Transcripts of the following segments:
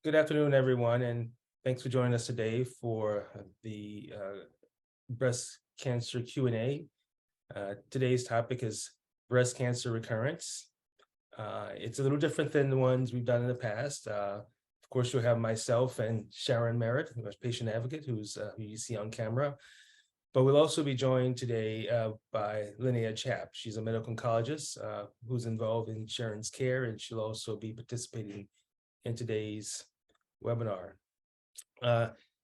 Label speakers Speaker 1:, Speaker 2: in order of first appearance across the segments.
Speaker 1: Good afternoon, everyone, and thanks for joining us today for the breast cancer Q&A. Today's topic is breast cancer recurrence. It's a little different than the ones we've done in the past. Of course, you'll have myself and Sharon Merritt, who is patient advocate, who you see on camera. But we'll also be joined today by Linnea Chap. She's a medical oncologist who's involved in Sharon's care, and she'll also be participating in today's webinar.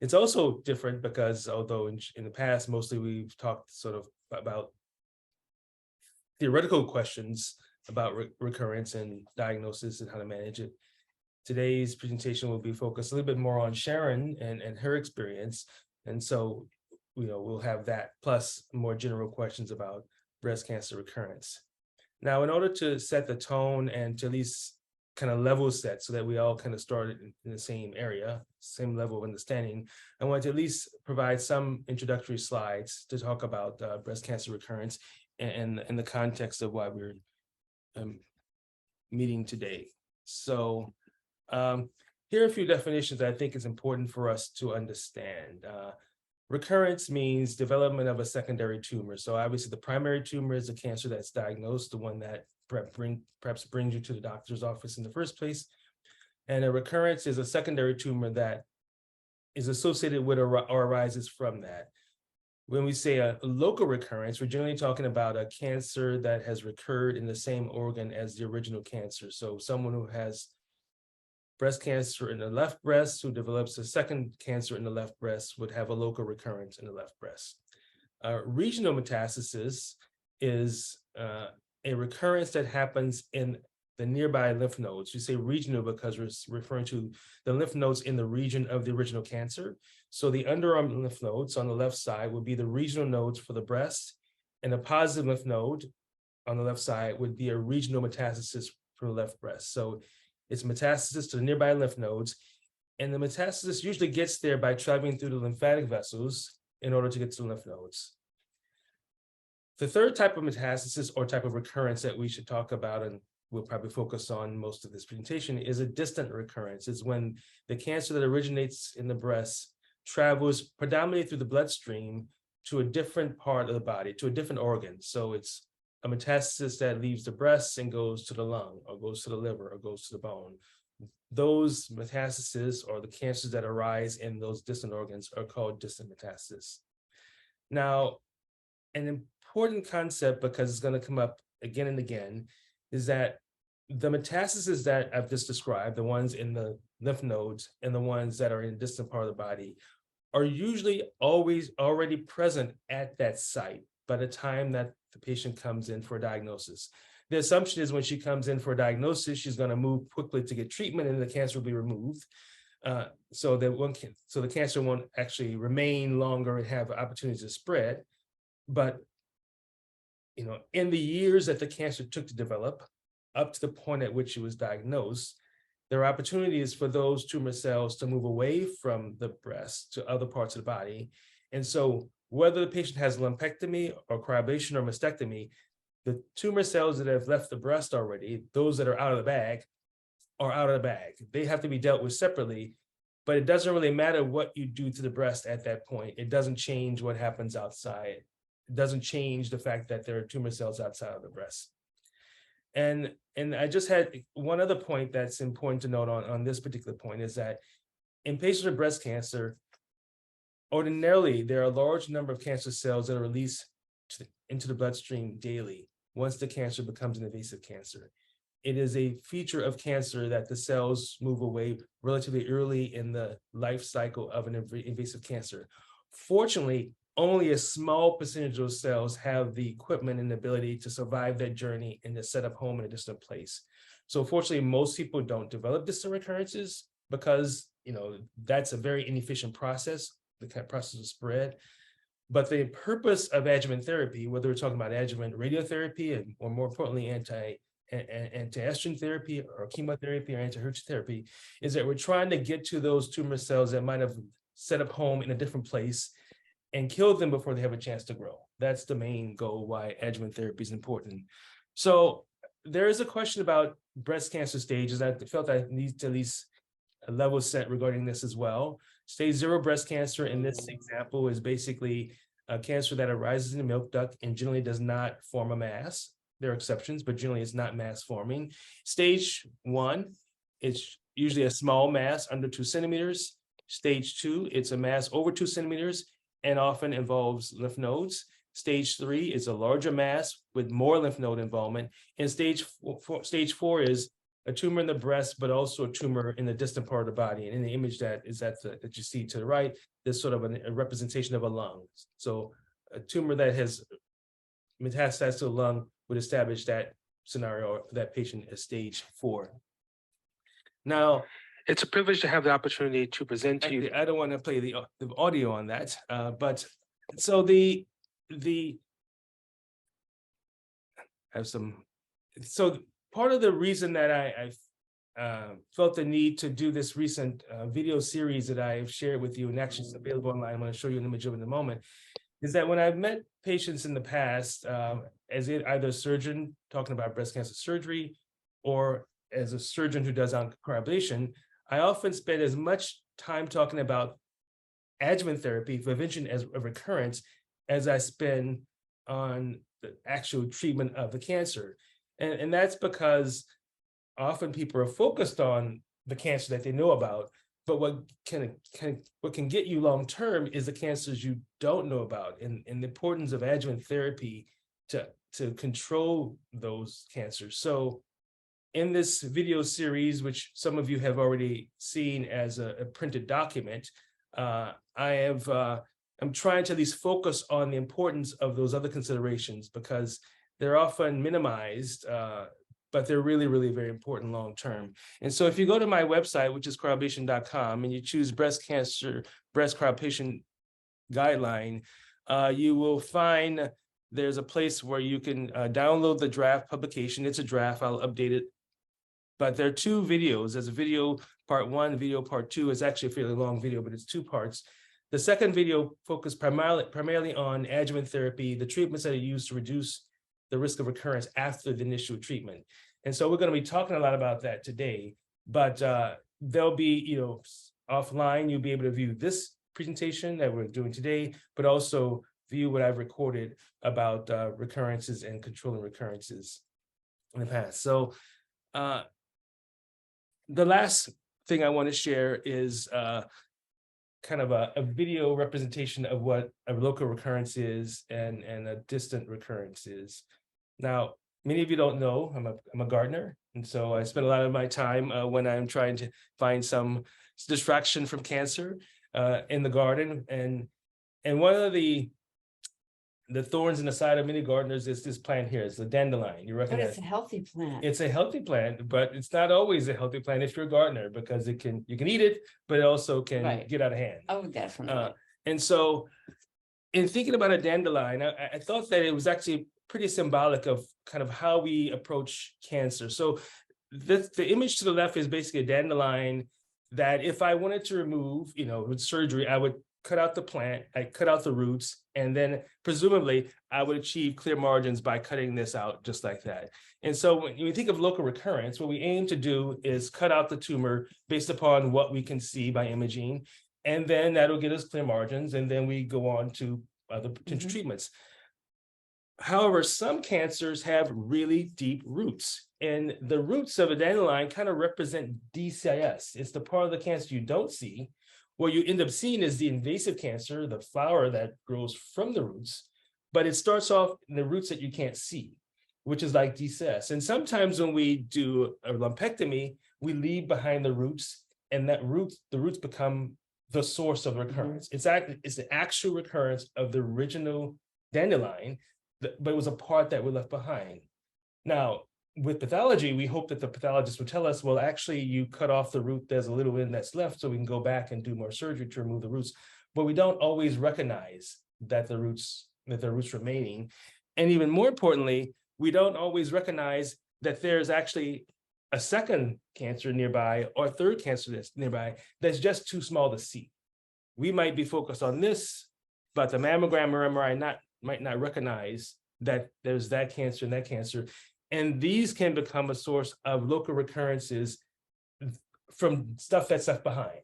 Speaker 1: It's also different because although in the past, mostly we've talked sort of about theoretical questions about recurrence and diagnosis and how to manage it. Today's presentation will be focused a little bit more on Sharon and her experience. And so, we'll have that plus more general questions about breast cancer recurrence. Now, in order to set the tone and to at least kind of level set so that we all kind of started in the same area, same level of understanding, I want to at least provide some introductory slides to talk about breast cancer recurrence and in the context of why we're meeting today. So here are a few definitions that I think is important for us to understand. Recurrence means development of a secondary tumor. So obviously the primary tumor is a cancer that's diagnosed, the one that perhaps brings you to the doctor's office in the first place. And a recurrence is a secondary tumor that is associated with or arises from that. When we say a local recurrence, we're generally talking about a cancer that has recurred in the same organ as the original cancer. So someone who has breast cancer in the left breast who develops a second cancer in the left breast would have a local recurrence in the left breast. Regional metastasis is a recurrence that happens in the nearby lymph nodes. We say regional because we're referring to the lymph nodes in the region of the original cancer. So the underarm lymph nodes on the left side would be the regional nodes for the breast, and a positive lymph node on the left side would be a regional metastasis for the left breast. So it's metastasis to the nearby lymph nodes, and the metastasis usually gets there by traveling through the lymphatic vessels in order to get to the lymph nodes. The third type of metastasis or type of recurrence that we should talk about, and we'll probably focus on most of this presentation, is a distant recurrence. It's when the cancer that originates in the breast travels predominantly through the bloodstream to a different part of the body, to a different organ. So it's a metastasis that leaves the breast and goes to the lung, or goes to the liver, or goes to the bone. Those metastases, or the cancers that arise in those distant organs, are called distant metastasis. Now, an important concept, because it's going to come up again and again, is that the metastases that I've just described, the ones in the lymph nodes and the ones that are in a distant part of the body, are usually always already present at that site by the time that the patient comes in for a diagnosis. The assumption is when she comes in for a diagnosis, she's going to move quickly to get treatment and the cancer will be removed. So the cancer won't actually remain longer and have opportunities to spread. But in the years that the cancer took to develop, up to the point at which it was diagnosed, there are opportunities for those tumor cells to move away from the breast to other parts of the body. And so whether the patient has lumpectomy or cryoablation or mastectomy, the tumor cells that have left the breast already, those that are out of the bag, are out of the bag. They have to be dealt with separately, but it doesn't really matter what you do to the breast at that point. It doesn't change what happens outside. It doesn't change the fact that there are tumor cells outside of the breast. And I just had one other point that's important to note on this particular point is that in patients with breast cancer, ordinarily, there are a large number of cancer cells that are released into the bloodstream daily once the cancer becomes an invasive cancer. It is a feature of cancer that the cells move away relatively early in the life cycle of an invasive cancer. Fortunately, only a small percentage of those cells have the equipment and ability to survive that journey and to set up home in a distant place. So fortunately, most people don't develop distant recurrences because that's a very inefficient process, the kind of process of spread. But the purpose of adjuvant therapy, whether we're talking about adjuvant radiotherapy or more importantly, anti-estrogen therapy or chemotherapy or anti-HER2 therapy, is that we're trying to get to those tumor cells that might have set up home in a different place and kill them before they have a chance to grow. That's the main goal why adjuvant therapy is important. So there is a question about breast cancer stages. I felt I need to at least level set regarding this as well. Stage 0 breast cancer in this example is basically a cancer that arises in the milk duct and generally does not form a mass. There are exceptions, but generally it's not mass forming. Stage 1, it's usually a small mass under 2 centimeters. Stage 2, it's a mass over 2 centimeters and often involves lymph nodes. Stage 3 is a larger mass with more lymph node involvement. And stage 4 is a tumor in the breast, but also a tumor in the distant part of the body. And in the image that you see to the right, there's sort of a representation of a lung. So a tumor that has metastasized to the lung would establish that scenario, that patient as stage 4. Now,
Speaker 2: it's a privilege to have the opportunity to present to you.
Speaker 1: I don't want to play the audio on that, but so part of the reason that I felt the need to do this recent video series that I've shared with you, and actually it's available online, I'm going to show you an image of it in a moment, is that when I've met patients in the past, as either a surgeon talking about breast cancer surgery or as a surgeon who does oncoablation, I often spend as much time talking about adjuvant therapy, prevention as a recurrence, as I spend on the actual treatment of the cancer. And that's because often people are focused on the cancer that they know about, but what can get you long term is the cancers you don't know about, and the importance of adjuvant therapy to control those cancers. So in this video series, which some of you have already seen as a printed document, I'm trying to at least focus on the importance of those other considerations, because they're often minimized, but they're really, really very important long term. And so if you go to my website, which is cryoablation.com, and you choose breast cancer, breast cryoablation guideline, you will find there's a place where you can download the draft publication. It's a draft, I'll update it. But there are 2 videos. There's a video part 1, video part 2. It's actually a fairly long video, but it's 2 parts. The second video focused primarily on adjuvant therapy, the treatments that are used to reduce the risk of recurrence after the initial treatment. And so we're going to be talking a lot about that today, but there'll be, offline, you'll be able to view this presentation that we're doing today, but also view what I've recorded about recurrences and controlling recurrences in the past. So the last thing I want to share is kind of a video representation of what a local recurrence is and a distant recurrence is. Now, many of you don't know, I'm a gardener, and so I spend a lot of my time when I'm trying to find some distraction from cancer in the garden. And one of the thorns in the side of many gardeners is this plant here. It's the dandelion. You recognize?
Speaker 3: But it's a healthy plant.
Speaker 1: It's a healthy plant, but it's not always a healthy plant if you're a gardener, because you can eat it, but it also can get out of hand.
Speaker 3: Oh, definitely.
Speaker 1: And so in thinking about a dandelion, I thought that it was actually pretty symbolic of kind of how we approach cancer. So the image to the left is basically a dandelion that if I wanted to remove, with surgery, I would cut out the plant, I cut out the roots, and then presumably I would achieve clear margins by cutting this out just like that. And so when you think of local recurrence, what we aim to do is cut out the tumor based upon what we can see by imaging, and then that'll get us clear margins, and then we go on to other potential treatments. However, some cancers have really deep roots, and the roots of a dandelion kind of represent DCIS. It's the part of the cancer you don't see. What you end up seeing is the invasive cancer, the flower that grows from the roots, but it starts off in the roots that you can't see, which is like DCIS. And sometimes when we do a lumpectomy, we leave behind the roots, and the roots become the source of recurrence. It's the actual recurrence of the original dandelion, but it was a part that we left behind. Now, with pathology, we hope that the pathologist will tell us, well, actually, you cut off the root, there's a little bit that's left, so we can go back and do more surgery to remove the roots. But we don't always recognize that the roots remaining. And even more importantly, we don't always recognize that there's actually a second cancer nearby or a third cancer that's nearby that's just too small to see. We might be focused on this, but the mammogram or MRI might not recognize that there's that cancer and that cancer. And these can become a source of local recurrences from stuff that's left behind.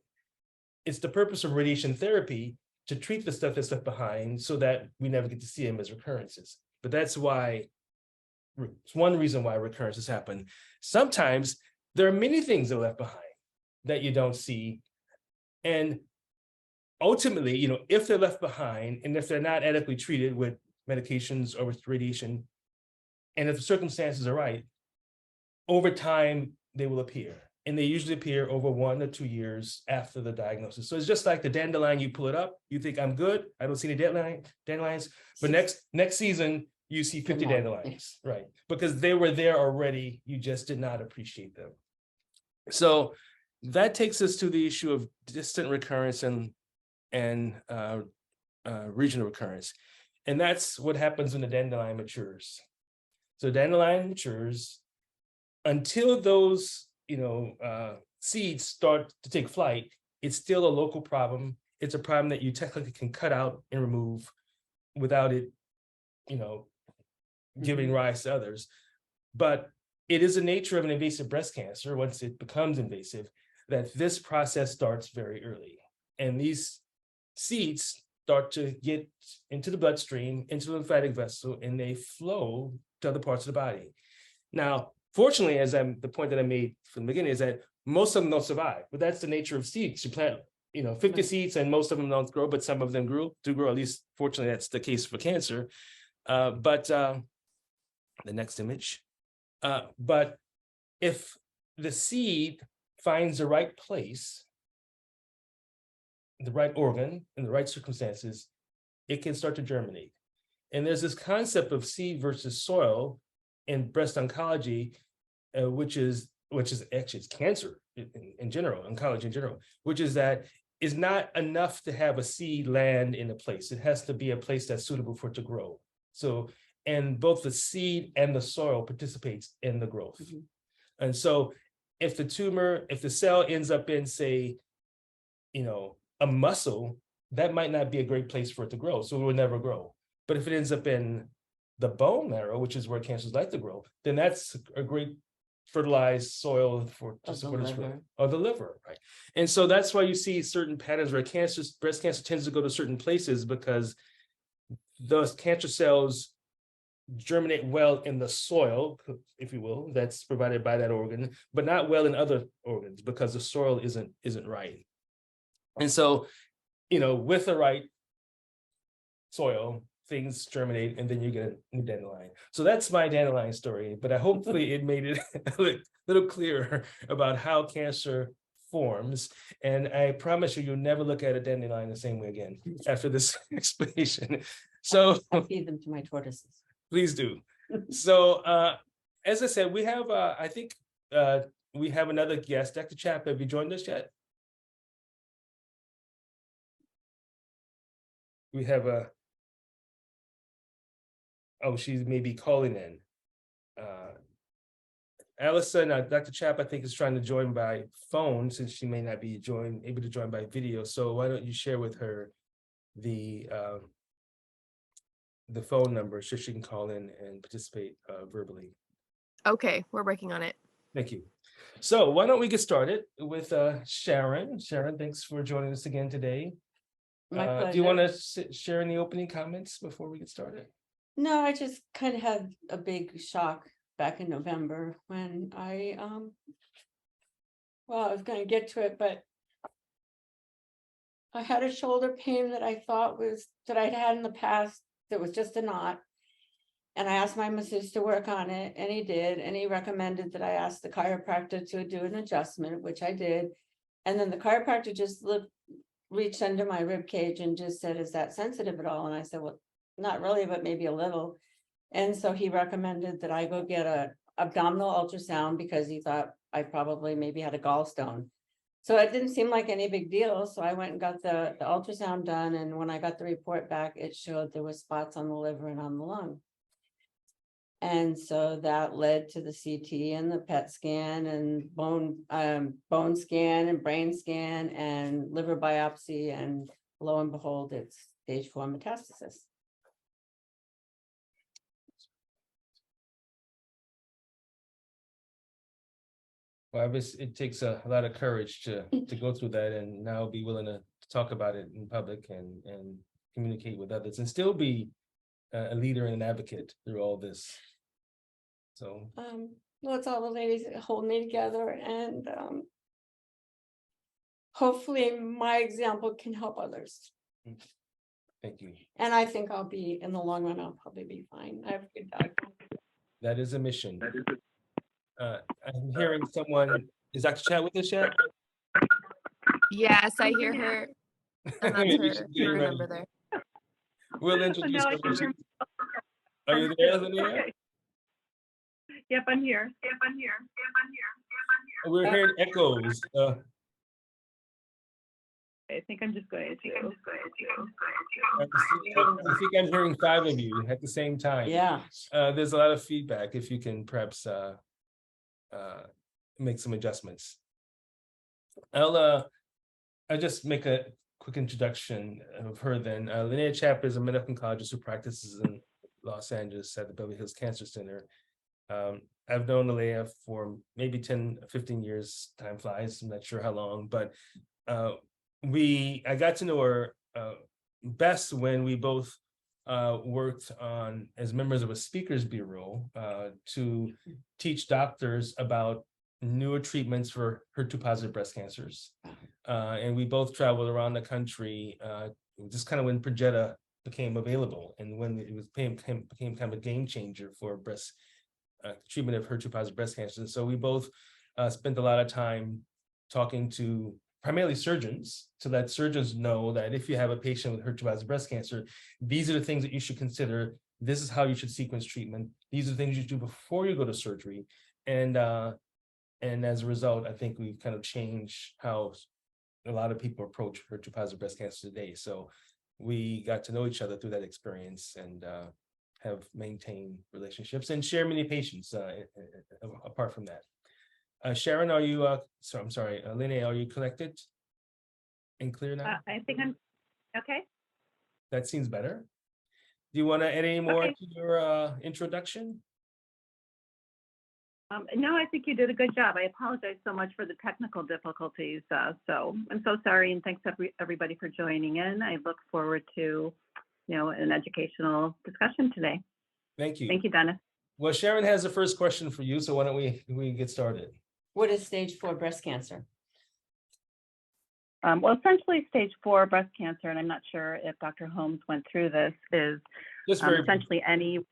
Speaker 1: It's the purpose of radiation therapy to treat the stuff that's left behind so that we never get to see them as recurrences. But that's why, it's one reason why recurrences happen. Sometimes there are many things that are left behind that you don't see. And ultimately, if they're left behind and if they're not adequately treated with medications or with radiation, and if the circumstances are right, over time, they will appear. And they usually appear over 1 or 2 years after the diagnosis. So it's just like the dandelion, you pull it up, you think I'm good, I don't see any dandelions, but next season, you see 50 dandelions, right? Because they were there already, you just did not appreciate them. So that takes us to the issue of distant recurrence and regional recurrence. And that's what happens when the dandelion matures. So dandelion matures until those seeds start to take flight. It's still a local problem. It's a problem that you technically can cut out and remove without it, giving rise to others. But it is the nature of an invasive breast cancer, once it becomes invasive, that this process starts very early. And these seeds start to get into the bloodstream, into the lymphatic vessel, and they flow to other parts of the body. Now, fortunately, the point that I made from the beginning is that most of them don't survive, but that's the nature of seeds. You plant, 50 seeds and most of them don't grow, but some of them do grow. At least, fortunately, that's the case for cancer. But the next image. But if the seed finds the right place, the right organ, in the right circumstances, it can start to germinate. And there's this concept of seed versus soil in breast oncology, which is actually it's cancer in general, oncology in general, which is that it's not enough to have a seed land in a place. It has to be a place that's suitable for it to grow. So, and both the seed and the soil participates in the growth. And so if the cell ends up in, say, a muscle, that might not be a great place for it to grow. So it will never grow. But if it ends up in the bone marrow, which is where cancers like to grow, then that's a great fertilized soil to support its growth, or the liver, right? And so that's why you see certain patterns where breast cancer tends to go to certain places, because those cancer cells germinate well in the soil, if you will, that's provided by that organ, but not well in other organs because the soil isn't right. And so, with the right soil, things germinate, and then you get a new dandelion. So that's my dandelion story, but hopefully it made it a little clearer about how cancer forms. And I promise you'll never look at a dandelion the same way again after this explanation. So
Speaker 3: I feed them to my tortoises.
Speaker 1: Please do. So as I said, we have, I think we have another guest. Dr. Chap, have you joined us yet? We have she may be calling in. Allison, Dr. Chap, I think, is trying to join by phone, since she may not be able to join by video. So why don't you share with her the phone number so she can call in and participate verbally.
Speaker 4: Okay, we're working on it.
Speaker 1: Thank you. So why don't we get started with Sharon. Sharon, thanks for joining us again today.
Speaker 3: My pleasure.
Speaker 1: Do you want to share any opening comments before we get started?
Speaker 3: No, I just kind of had a big shock back in November when I was going to get to it, but I had a shoulder pain that I thought that I'd had in the past that was just a knot. And I asked my masseuse to work on it, and he did. And he recommended that I ask the chiropractor to do an adjustment, which I did. And then the chiropractor just reached under my rib cage and just said, "Is that sensitive at all?" And I said, "Well, not really, but maybe a little." And so he recommended that I go get a abdominal ultrasound because he thought I probably maybe had a gallstone. So it didn't seem like any big deal. So I went and got the ultrasound done. And when I got the report back, it showed there were spots on the liver and on the lung. And so that led to the CT and the PET scan and bone scan and brain scan and liver biopsy. And lo and behold, it's stage 4 metastasis.
Speaker 1: Well, obviously, it takes a lot of courage to go through that and now be willing to talk about it in public and communicate with others and still be a leader and an advocate through all this. So,
Speaker 3: Well, it's all the ladies that hold me together, and hopefully my example can help others.
Speaker 1: thank you.
Speaker 3: And I think I'll be, in the long run, I'll probably be fine. I have a good dog.
Speaker 1: That is a mission. I'm hearing someone, is Dr. Chat with us yet?
Speaker 4: Yes, I hear her. And that's
Speaker 1: Maybe
Speaker 4: her,
Speaker 1: she's getting
Speaker 4: her
Speaker 1: ready.
Speaker 4: number there.
Speaker 1: We'll introduce
Speaker 5: No, I
Speaker 1: her.
Speaker 5: can hear-
Speaker 1: Are you there, Linnea?
Speaker 5: Okay. Yep, I'm here.
Speaker 1: We're hearing echoes.
Speaker 5: I think I'm just going to.
Speaker 1: I think I'm hearing 5 of you at the same time.
Speaker 3: Yeah.
Speaker 1: There's a lot of feedback. If you can perhaps make some adjustments. I'll just make a quick introduction of her then. Linnea Chap is a medical oncologist who practices in Los Angeles at the Beverly Hills Cancer Center. I've known Linnea for maybe 10, 15 years. Time flies. I'm not sure how long, but I got to know her best when we both worked on as members of a speakers bureau to teach doctors about newer treatments for HER2 positive breast cancers. And we both traveled around the country just kind of when Perjeta became available and when it became kind of a game changer for breast treatment of HER2 positive breast cancer. And so we both spent a lot of time talking to primarily surgeons to let surgeons know that if you have a patient with HER2 positive breast cancer, these are the things that you should consider. This is how you should sequence treatment. These are the things you do before you go to surgery. And as a result, I think we've kind of changed how a lot of people approach HER2 positive breast cancer today. So we got to know each other through that experience and have maintained relationships and share many patients apart from that. Sharon, are you, I'm sorry, Linnea, are you connected and clear now?
Speaker 5: I think I'm okay.
Speaker 1: That seems better. Do you want to add any more
Speaker 5: Okay.
Speaker 1: to your introduction?
Speaker 5: No, I think you did a good job. I apologize so much for the technical difficulties. So I'm so sorry, and thanks everybody for joining in. I look forward to, an educational discussion today.
Speaker 1: Thank you.
Speaker 5: Thank you, Dennis.
Speaker 1: Well, Sharon has the first question for you, so why don't we get started?
Speaker 3: What is stage 4 breast cancer?
Speaker 5: Well, essentially, stage 4 breast cancer, and I'm not sure if Dr. Holmes went through this, is
Speaker 1: Just very
Speaker 5: essentially anything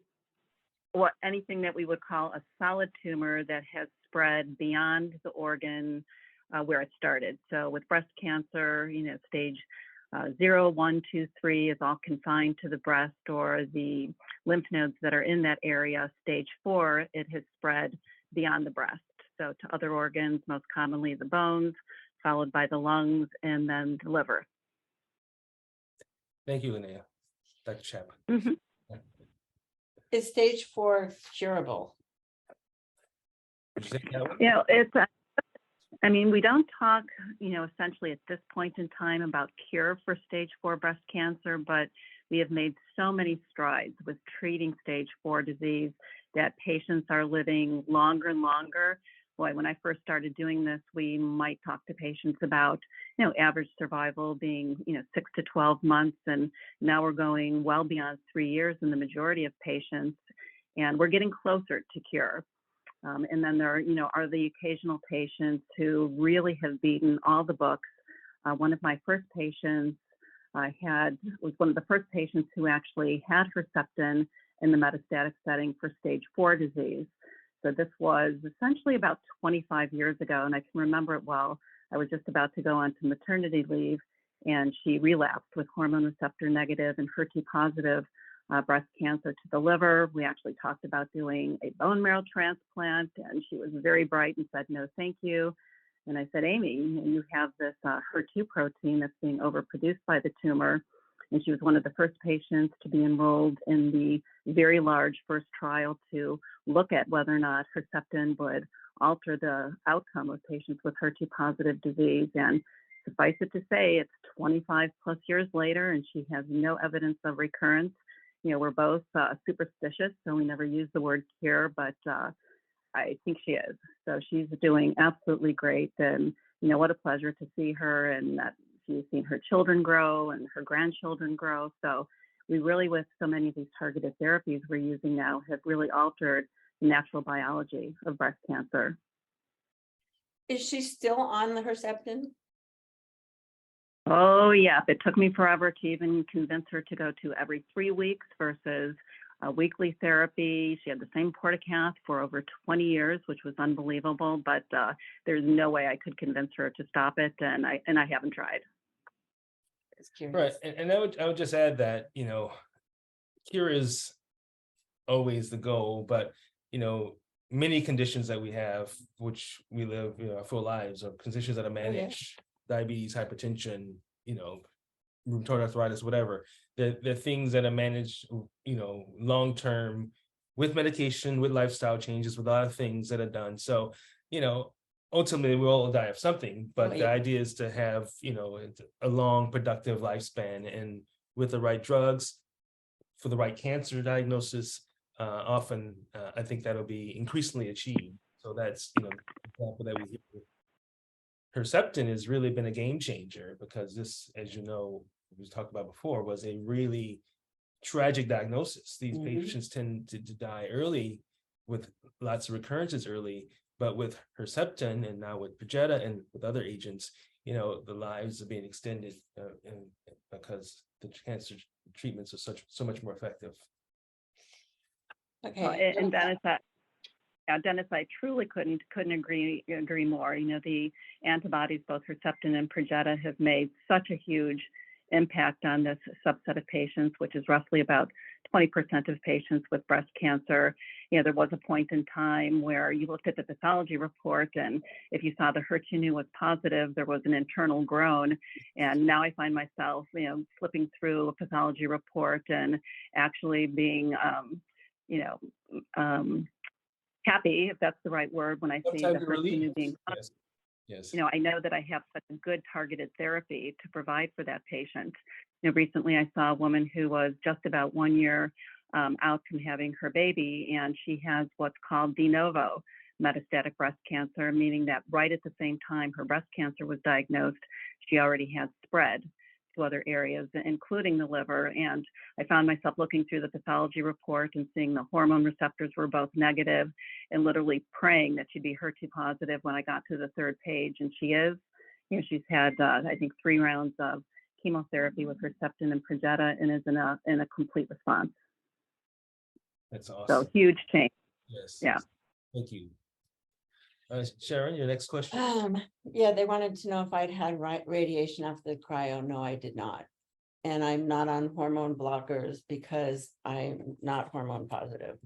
Speaker 5: that we would call a solid tumor that has spread beyond the organ where it started. So with breast cancer, stage 0, 1, 2, 3 is all confined to the breast or the lymph nodes that are in that area. Stage 4, it has spread beyond the breast. So to other organs, most commonly the bones, followed by the lungs, and then the liver.
Speaker 1: Thank you, Linnea. Dr. Chap.
Speaker 5: Mm-hmm.
Speaker 3: Is stage 4 curable?
Speaker 1: Would you say that one?
Speaker 5: It's, we don't talk, essentially at this point in time about cure for stage 4 breast cancer, but we have made so many strides with treating stage 4 disease that patients are living longer and longer. Boy, when I first started doing this, we might talk to patients about, average survival being, 6 to 12 months. And now we're going well beyond 3 years in the majority of patients, and we're getting closer to cure. And then there are the occasional patients who really have beaten all the books. One of my first patients was one of the first patients who actually had Herceptin in the metastatic setting for stage 4 disease. So this was essentially about 25 years ago, and I can remember it well. I was just about to go on to maternity leave, and she relapsed with hormone receptor negative and HER2 positive breast cancer to the liver. We actually talked about doing a bone marrow transplant, and she was very bright and said, no, thank you. And I said, Amy, you have this HER2 protein that's being overproduced by the tumor. And she was one of the first patients to be enrolled in the very large first trial to look at whether or not Herceptin would alter the outcome of patients with HER2 positive disease. And suffice it to say, it's 25 plus years later, and she has no evidence of recurrence. We're both superstitious, so we never use the word cure, but I think she is. So she's doing absolutely great. And, what a pleasure to see her, and that she's seen her children grow and her grandchildren grow. So we really, with so many of these targeted therapies we're using now, have really altered the natural biology of breast cancer.
Speaker 3: Is she still on the Herceptin?
Speaker 5: Oh, yeah. It took me forever to even convince her to go to every 3 weeks versus a weekly therapy. She had the same portacath for over 20 years, which was unbelievable, but there's no way I could convince her to stop it, and I haven't tried.
Speaker 1: Right, and I would just add that, cure is always the goal, but, many conditions that we have, which we live, our full lives, are conditions that are managed, diabetes, hypertension, rheumatoid arthritis, whatever. They're things that are managed, long-term with medication, with lifestyle changes, with a lot of things that are done. So, ultimately we all die of something, but the idea is to have, a long, productive lifespan, and with the right drugs for the right cancer diagnosis, often I think that'll be increasingly achieved. So that's, the example that we hear. Herceptin has really been a game changer, because this, as we talked about before, was a really tragic diagnosis. These patients tend to die early with lots of recurrences early, but with Herceptin and now with Perjeta and with other agents, the lives are being extended and because the cancer treatments are so much more effective.
Speaker 3: Okay.
Speaker 5: And Dennis, I truly couldn't agree more. The antibodies, both Herceptin and Perjeta, have made such a huge impact on this subset of patients, which is roughly about 20% of patients with breast cancer. There was a point in time where you looked at the pathology report, and if you saw the HER2 was positive, there was an internal groan. And now I find myself, flipping through a pathology report and actually being, happy, if that's the right word, when I see the HER2 being positive.
Speaker 1: Yes.
Speaker 5: I know that I have such a good targeted therapy to provide for that patient. Recently I saw a woman who was just about 1 year out from having her baby, and she has what's called de novo metastatic breast cancer, meaning that right at the same time her breast cancer was diagnosed, she already had spread to other areas, including the liver. And I found myself looking through the pathology report and seeing the hormone receptors were both negative, and literally praying that she'd be HER2 positive when I got to the 3rd page. And she is. She's had, I think, 3 rounds of chemotherapy with Herceptin and Perjeta, and is in a complete response.
Speaker 1: That's awesome.
Speaker 5: So huge change.
Speaker 1: Yes.
Speaker 5: Yeah.
Speaker 1: Thank you. Sharon, your next question.
Speaker 3: Yeah, they wanted to know if I'd had radiation after the cryo. No, I did not. And I'm not on hormone blockers because I'm not hormone positive.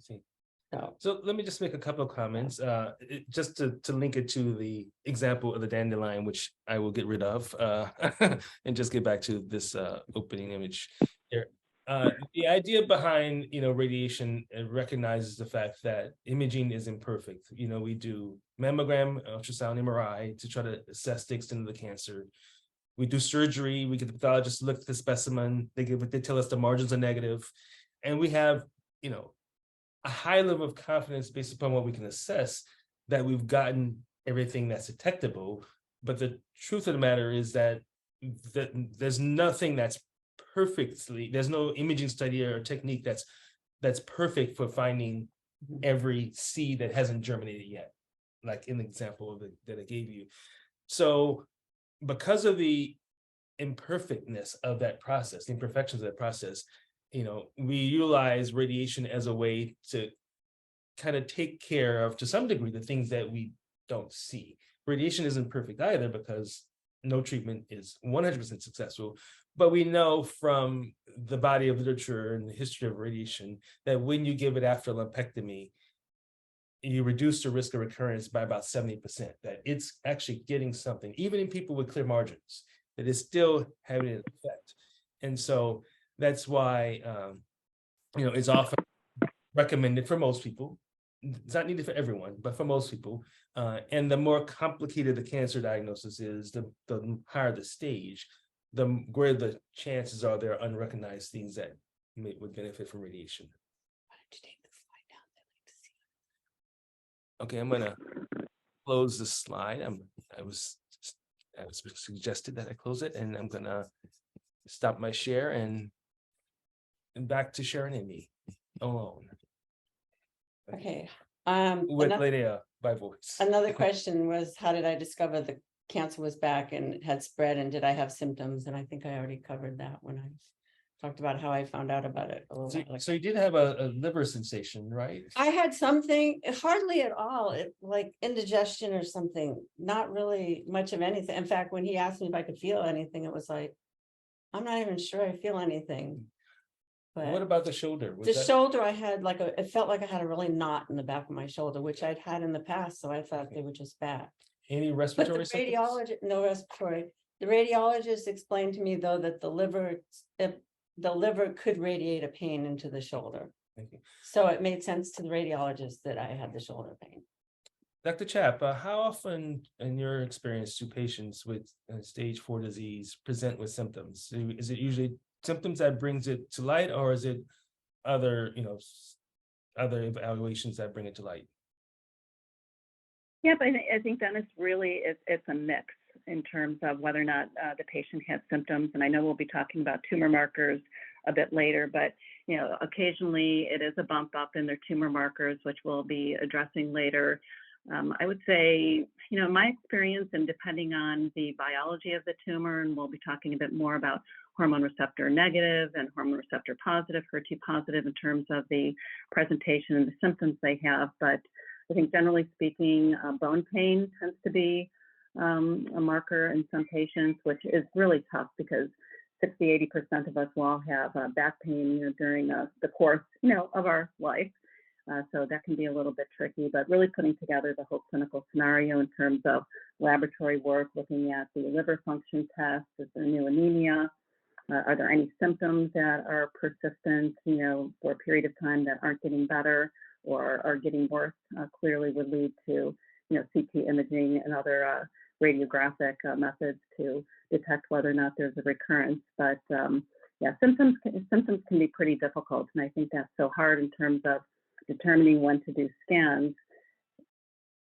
Speaker 1: So let me just make a couple of comments, just to link it to the example of the dandelion, which I will get rid of, and just get back to this opening image here. The idea behind, radiation recognizes the fact that imaging is imperfect. We do mammogram, ultrasound, MRI to try to assess the extent of the cancer. We do surgery. We get the pathologist to look at the specimen. They tell us the margins are negative, and we have, a high level of confidence based upon what we can assess that we've gotten everything that's detectable. But the truth of the matter is that there's nothing that's there's no imaging study or technique that's perfect for finding every seed that hasn't germinated yet, like in the example that I gave you. So because of the imperfectness of that process, the imperfections of that process, we utilize radiation as a way to kind of take care of, to some degree, the things that we don't see. Radiation isn't perfect either, because no treatment is 100% successful, but we know from the body of literature and the history of radiation that when you give it after lumpectomy, you reduce the risk of recurrence by about 70%, that it's actually getting something, even in people with clear margins, that is still having an effect. And so that's why, it's often recommended for most people. It's not needed for everyone, but for most people. And the more complicated the cancer diagnosis is, the higher the stage, the greater the chances are there are unrecognized things that would benefit from radiation. Okay, I'm gonna close the slide. I was suggested that I close it, and I'm gonna stop my share and back to Sharon and me alone
Speaker 3: Okay.
Speaker 1: with
Speaker 3: Another,
Speaker 1: Linnea by voice.
Speaker 3: another question was, how did I discover the cancer was back and it had spread, and did I have symptoms? And I think I already covered that when I talked about how I found out about it a little
Speaker 1: So,
Speaker 3: while ago.
Speaker 1: so you did have a liver sensation, right?
Speaker 3: I had something, hardly at all, like indigestion or something, not really much of anything. In fact, when he asked me if I could feel anything, it was like, I'm not even sure I feel anything.
Speaker 1: What
Speaker 3: But
Speaker 1: about the shoulder? Was
Speaker 3: the
Speaker 1: that-
Speaker 3: shoulder, I had like it felt like I had a really knot in the back of my shoulder, which I'd had in the past, so I thought they were just back.
Speaker 1: Any
Speaker 3: But the
Speaker 1: respiratory symptoms?
Speaker 3: radiologist, no respiratory. The radiologist explained to me though that the liver could radiate a pain into the shoulder.
Speaker 1: Thank you.
Speaker 3: So it made sense to the radiologist that I had the shoulder pain.
Speaker 1: Dr. Chap, how often in your experience do patients with stage 4 disease present with symptoms? Is it usually symptoms that brings it to light, or is it other, other evaluations that bring it to light?
Speaker 5: Yeah, but I think Dennis, really it's a mix in terms of whether or not the patient has symptoms. And I know we'll be talking about tumor markers a bit later, but occasionally it is a bump up in their tumor markers, which we'll be addressing later. I would say, my experience, and depending on the biology of the tumor, and we'll be talking a bit more about hormone receptor negative and hormone receptor positive, HER2 positive in terms of the presentation and the symptoms they have. But I think generally speaking, bone pain tends to be a marker in some patients, which is really tough because 60–80% of us will all have back pain during the course of our life. So that can be a little bit tricky, but really putting together the whole clinical scenario in terms of laboratory work, looking at the liver function test, is there new anemia? Are there any symptoms that are persistent, for a period of time that aren't getting better or are getting worse? Clearly would lead to, CT imaging and other radiographic methods to detect whether or not there's a recurrence. But yeah, symptoms can be pretty difficult, and I think that's so hard in terms of determining when to do scans.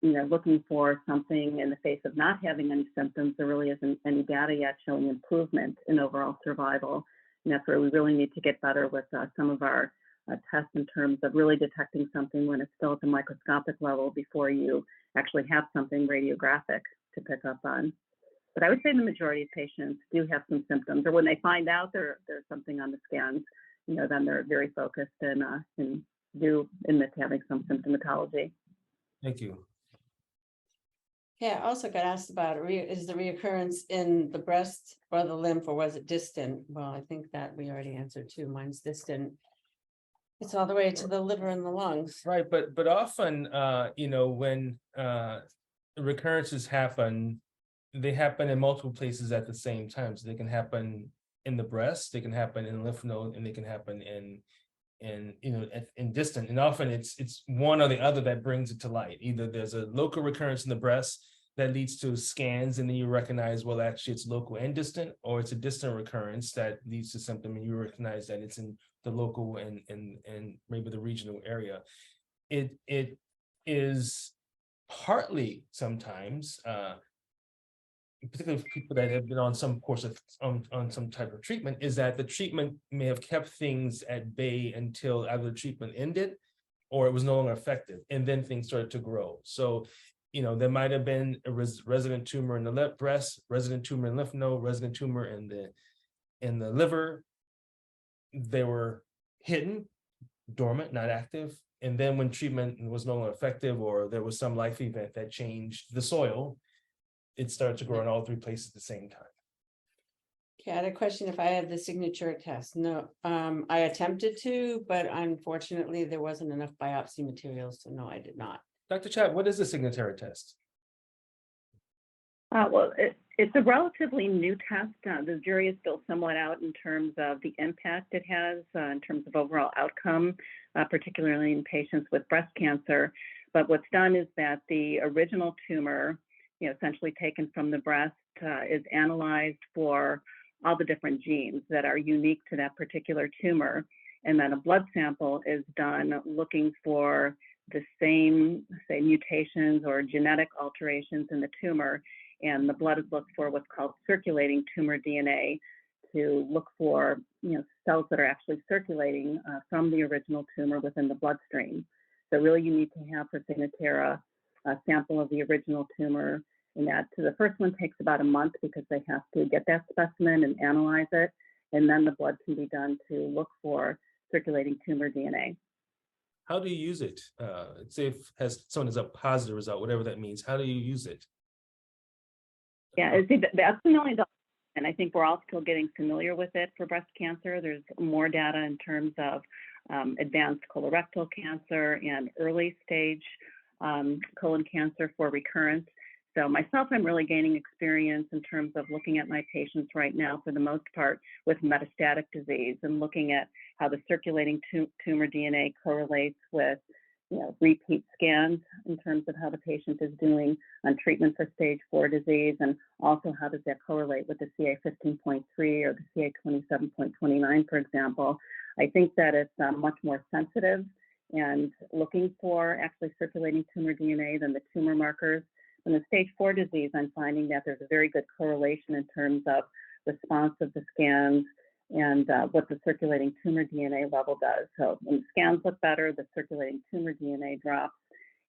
Speaker 5: Looking for something in the face of not having any symptoms, there really isn't any data yet showing improvement in overall survival. And that's where we really need to get better with some of our tests in terms of really detecting something when it's still at the microscopic level before you actually have something radiographic to pick up on. But I would say the majority of patients do have some symptoms, or when they find out there's something on the scans, then they're very focused and do admit to having some symptomatology.
Speaker 1: Thank you.
Speaker 3: Yeah, I also got asked about is the reoccurrence in the breast or the lymph, or was it distant? Well, I think that we already answered too. Mine's distant. It's all the way to the liver and the lungs.
Speaker 1: Right, but often, when recurrences happen, they happen in multiple places at the same time. So they can happen in the breast, they can happen in the lymph node, and they can happen in distant. And often it's one or the other that brings it to light. Either there's a local recurrence in the breast that leads to scans, and then you recognize, well, actually it's local and distant, or it's a distant recurrence that leads to symptom, and you recognize that it's in the local and maybe the regional area. It is partly sometimes, particularly for people that have been on some course of on some type of treatment, is that the treatment may have kept things at bay until either the treatment ended or it was no longer effective, and then things started to grow. So there might have been a resident tumor in the breast, resident tumor in lymph node, resident tumor in the liver. They were hidden, dormant, not active. And then when treatment was no longer effective, or there was some life event that changed the soil, it started to grow in all three places at the same time.
Speaker 3: Okay, I had a question if I had the signature test. No, I attempted to, but unfortunately there wasn't enough biopsy materials, so no, I did not.
Speaker 1: Dr. Chap, what is the signatory test?
Speaker 5: Well, it's a relatively new test. The jury is still somewhat out in terms of the impact it has in terms of overall outcome, particularly in patients with breast cancer. But what's done is that the original tumor, essentially taken from the breast, is analyzed for all the different genes that are unique to that particular tumor. And then a blood sample is done looking for the same, say, mutations or genetic alterations in the tumor, and the blood is looked for what's called circulating tumor DNA to look for, cells that are actually circulating from the original tumor within the bloodstream. So really you need to have for Signatera a sample of the original tumor, and the first one takes about a month because they have to get that specimen and analyze it, and then the blood can be done to look for circulating tumor DNA.
Speaker 1: How do you use it? Say if someone has a positive result, whatever that means, how do you use it?
Speaker 5: Yeah, that's $1 million. And I think we're all still getting familiar with it for breast cancer. There's more data in terms of advanced colorectal cancer and early stage colon cancer for recurrence. So myself, I'm really gaining experience in terms of looking at my patients right now, for the most part, with metastatic disease, and looking at how the circulating tumor DNA correlates with repeat scans in terms of how the patient is doing on treatment for stage 4 disease, and also how does that correlate with the CA15.3 or the CA27.29, for example. I think that it's much more sensitive and looking for actually circulating tumor DNA than the tumor markers. In the stage 4 disease, I'm finding that there's a very good correlation in terms of response of the scans and what the circulating tumor DNA level does. So when the scans look better, the circulating tumor DNA drops.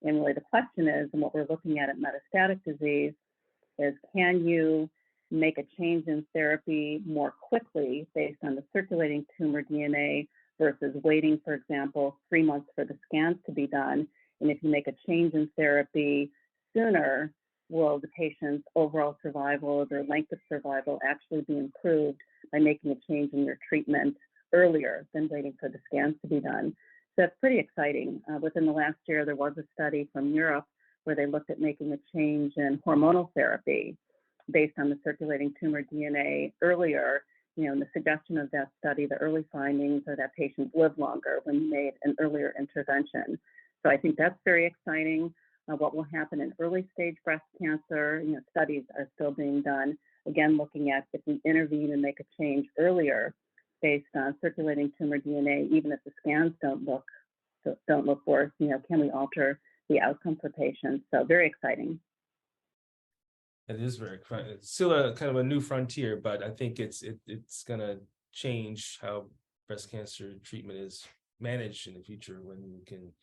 Speaker 5: And really the question is, and what we're looking at metastatic disease, is can you make a change in therapy more quickly based on the circulating tumor DNA versus waiting, for example, 3 months for the scans to be done? And if you make a change in therapy sooner, will the patient's overall survival, their length of survival, actually be improved by making a change in your treatment earlier than waiting for the scans to be done? So that's pretty exciting. Within the last year, there was a study from Europe where they looked at making a change in hormonal therapy based on the circulating tumor DNA earlier. And the suggestion of that study, the early findings are that patients live longer when you made an earlier intervention. So I think that's very exciting. What will happen in early stage breast cancer, studies are still being done. Again, looking at if we intervene and make a change earlier based on circulating tumor DNA, even if the scans don't look worse, can we alter the outcome for patients? So very exciting.
Speaker 1: It is very exciting. It's still a kind of a new frontier, but I think it's gonna change how breast cancer treatment is managed in the future when you can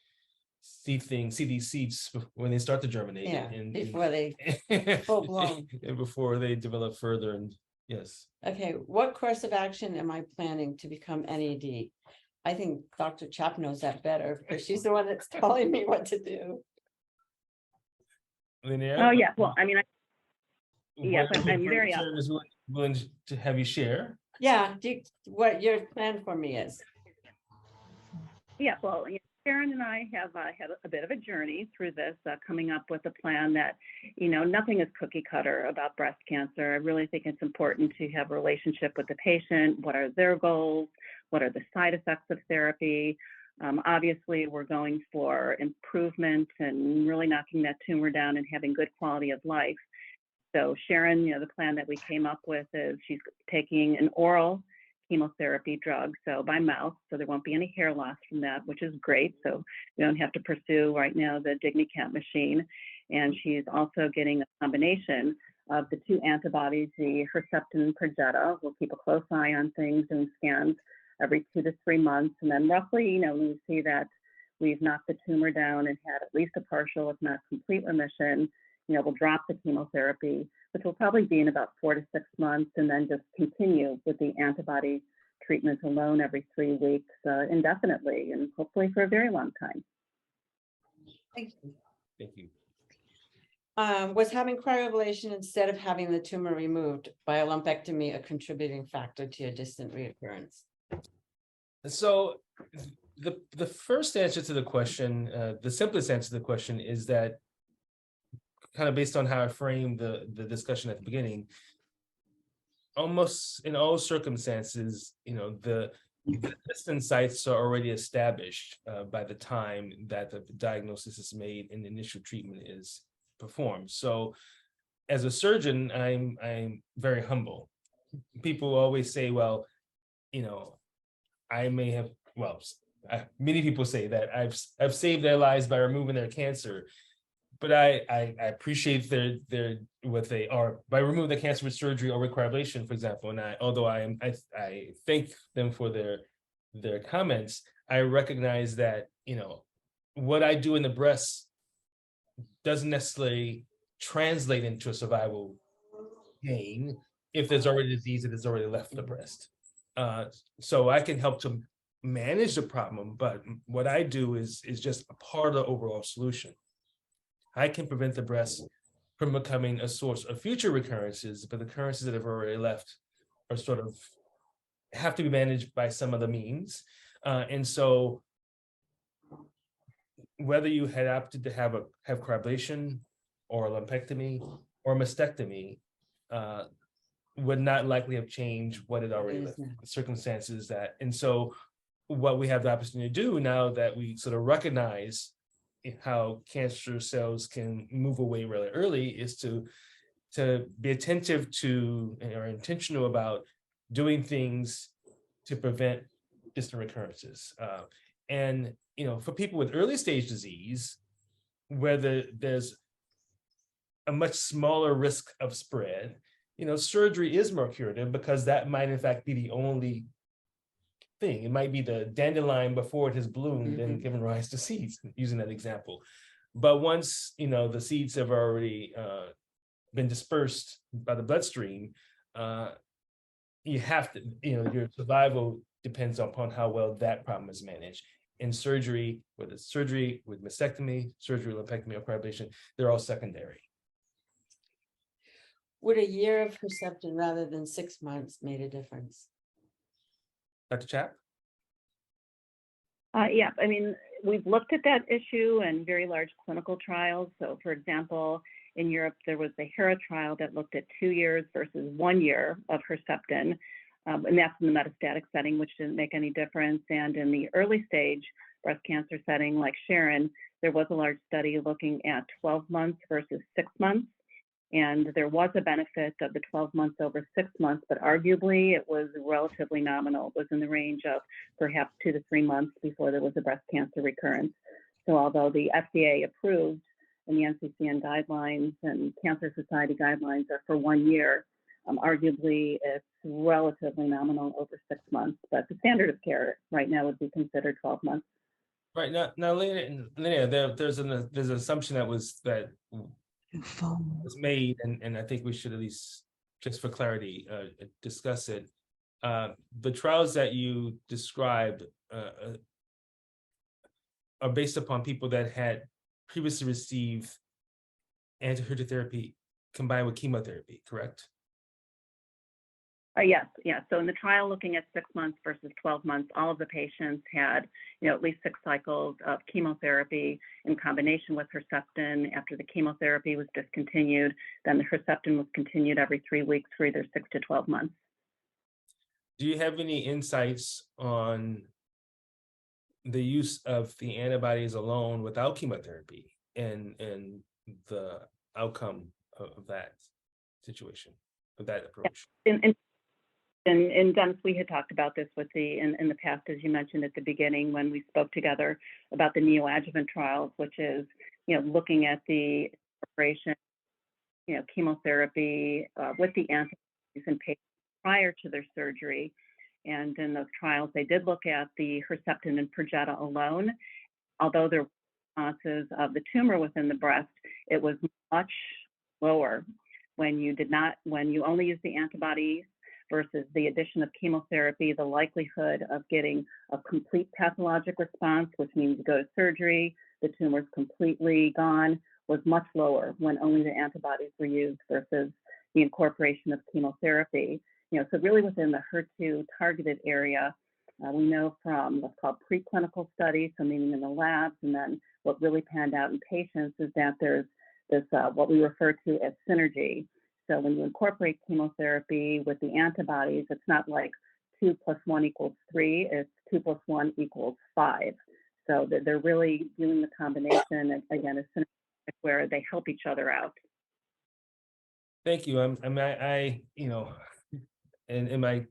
Speaker 1: see these seeds when they start to germinate.
Speaker 3: Yeah, before they full blown.
Speaker 1: And before they develop further. And yes.
Speaker 3: Okay, what course of action am I planning to become NED? I think Dr. Chap knows that better because she's the one that's telling me what to do.
Speaker 1: Linnea?
Speaker 5: Oh yeah, well, I mean,
Speaker 1: Yes,
Speaker 5: I'm very
Speaker 1: Sharon is willing to have you share.
Speaker 3: Yeah, what your plan for me is.
Speaker 5: Yeah, well, Sharon and I have had a bit of a journey through this, coming up with a plan that, nothing is cookie cutter about breast cancer. I really think it's important to have a relationship with the patient. What are their goals? What are the side effects of therapy? Obviously, we're going for improvement and really knocking that tumor down and having good quality of life. So Sharon, the plan that we came up with is she's taking an oral chemotherapy drug, so by mouth, so there won't be any hair loss from that, which is great. So we don't have to pursue right now the DigniCap machine. And she's also getting a combination of the 2 antibodies, the Herceptin and Perjeta. We'll keep a close eye on things and scans every 2 to 3 months. And then roughly, when we see that we've knocked the tumor down and had at least a partial, if not complete remission, we'll drop the chemotherapy, which will probably be in about 4 to 6 months, and then just continue with the antibody treatment alone every 3 weeks indefinitely, and hopefully for a very long time.
Speaker 3: Thank you.
Speaker 1: Thank you.
Speaker 3: Was having cryoablation instead of having the tumor removed by a lumpectomy a contributing factor to your distant reoccurrence?
Speaker 1: So the first answer to the question, the simplest answer to the question is that, kind of based on how I framed the discussion at the beginning, almost in all circumstances, the distant sites are already established by the time that the diagnosis is made and the initial treatment is performed. So as a surgeon, I'm very humble. People always say, well, I may have, many people say that I've saved their lives by removing their cancer, but I appreciate their what they are by removing the cancer with surgery or with cryoablation, for example. And although I thank them for their comments, I recognize that, you know, what I do in the breast doesn't necessarily translate into a survival gain if there's already disease that has already left the breast. So I can help to manage the problem, but what I do is just a part of the overall solution. I can prevent the breast from becoming a source of future recurrences, but the recurrences that have already left are sort of have to be managed by some of the means. And so whether you had opted to have cryoablation or a lumpectomy or mastectomy, would not likely have changed what had already left, the circumstances that, and so what we have the opportunity to do now that we sort of recognize how cancer cells can move away really early is to be attentive to or intentional about doing things to prevent distant recurrences. And, you know, for people with early stage disease, whether there's a much smaller risk of spread, you know, surgery is more curative because that might in fact be the only thing. It might be the dandelion before it has bloomed and given rise to seeds, using that example. But once, you know, the seeds have already been dispersed by the bloodstream, you have to, you know, your survival depends upon how well that problem is managed. In surgery, whether it's surgery with mastectomy, surgery, lumpectomy, or cryoablation, they're all secondary.
Speaker 3: Would a year of Herceptin rather than 6 months made a difference?
Speaker 1: Dr. Chap?
Speaker 5: Yeah, I mean, we've looked at that issue in very large clinical trials. So for example, in Europe, there was the HERA trial that looked at 2 years versus 1 year of Herceptin. And that's in the metastatic setting, which didn't make any difference. And in the early stage breast cancer setting, like Sharon, there was a large study looking at 12 months versus 6 months. And there was a benefit of the 12 months over 6 months, but arguably it was relatively nominal. It was in the range of perhaps 2 to 3 months before there was a breast cancer recurrence. So although the FDA approved and the NCCN guidelines and Cancer Society guidelines are for 1 year, arguably it's relatively nominal over 6 months, but the standard of care right now would be considered 12 months.
Speaker 1: Right now, Linnea, there's an assumption that was made, and I think we should at least, just for clarity, discuss it. The trials that you described are based upon people that had previously received anti-HER2 therapy combined with chemotherapy, correct?
Speaker 5: Yes. So in the trial looking at 6 months versus 12 months, all of the patients had, at least 6 cycles of chemotherapy in combination with Herceptin. After the chemotherapy was discontinued, then the Herceptin was continued every 3 weeks for either 6 to 12 months.
Speaker 1: Do you have any insights on the use of the antibodies alone without chemotherapy and the outcome of that situation, of that approach?
Speaker 5: And Dennis, we had talked about this with in the past, as you mentioned at the beginning when we spoke together about the neoadjuvant trials, which is, looking at the incorporation, chemotherapy with the antibodies in patients prior to their surgery. And in those trials, they did look at the Herceptin and Perjeta alone. Although there were responses of the tumor within the breast, it was much lower when you only use the antibodies versus the addition of chemotherapy. The likelihood of getting a complete pathologic response, which means you go to surgery, the tumor's completely gone, was much lower when only the antibodies were used versus the incorporation of chemotherapy. So really within the HER2 targeted area, we know from what's called preclinical studies, so meaning in the labs, and then what really panned out in patients is that there's this what we refer to as synergy. So when you incorporate chemotherapy with the antibodies, it's not like 2 + 1 = 3, it's 2 + 1 = 5. So they're really doing the combination, and again, a synergy where they help each other out.
Speaker 1: Thank you. In my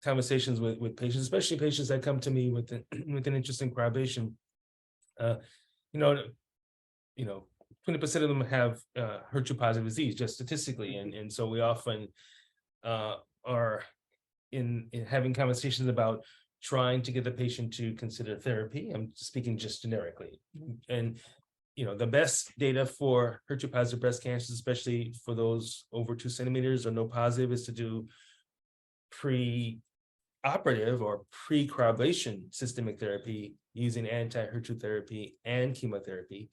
Speaker 1: conversations with patients, especially patients that come to me with with an interest in cryoablation. You know, 20% of them have HER2 positive disease, just statistically, and so we often are in having conversations about trying to get the patient to consider therapy. I'm speaking just generically, and the best data for HER2 positive breast cancer, especially for those over 2 centimeters or no positive, is to do pre-operative or pre-cryoablation systemic therapy using anti-HER2 therapy and chemotherapy.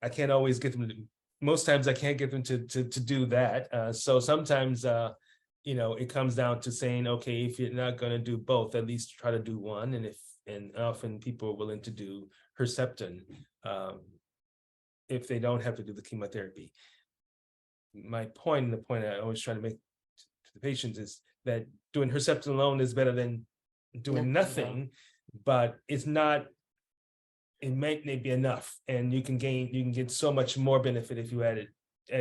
Speaker 1: I can't always get them to, most times I can't get them to do that. So sometimes, it comes down to saying, okay, if you're not going to do both, at least try to do one. And often people are willing to do Herceptin if they don't have to do the chemotherapy. My point, and the point I always try to make to the patients, is that doing Herceptin alone is better than doing nothing, but it's not. It might not be enough, and you can get so much more benefit if you add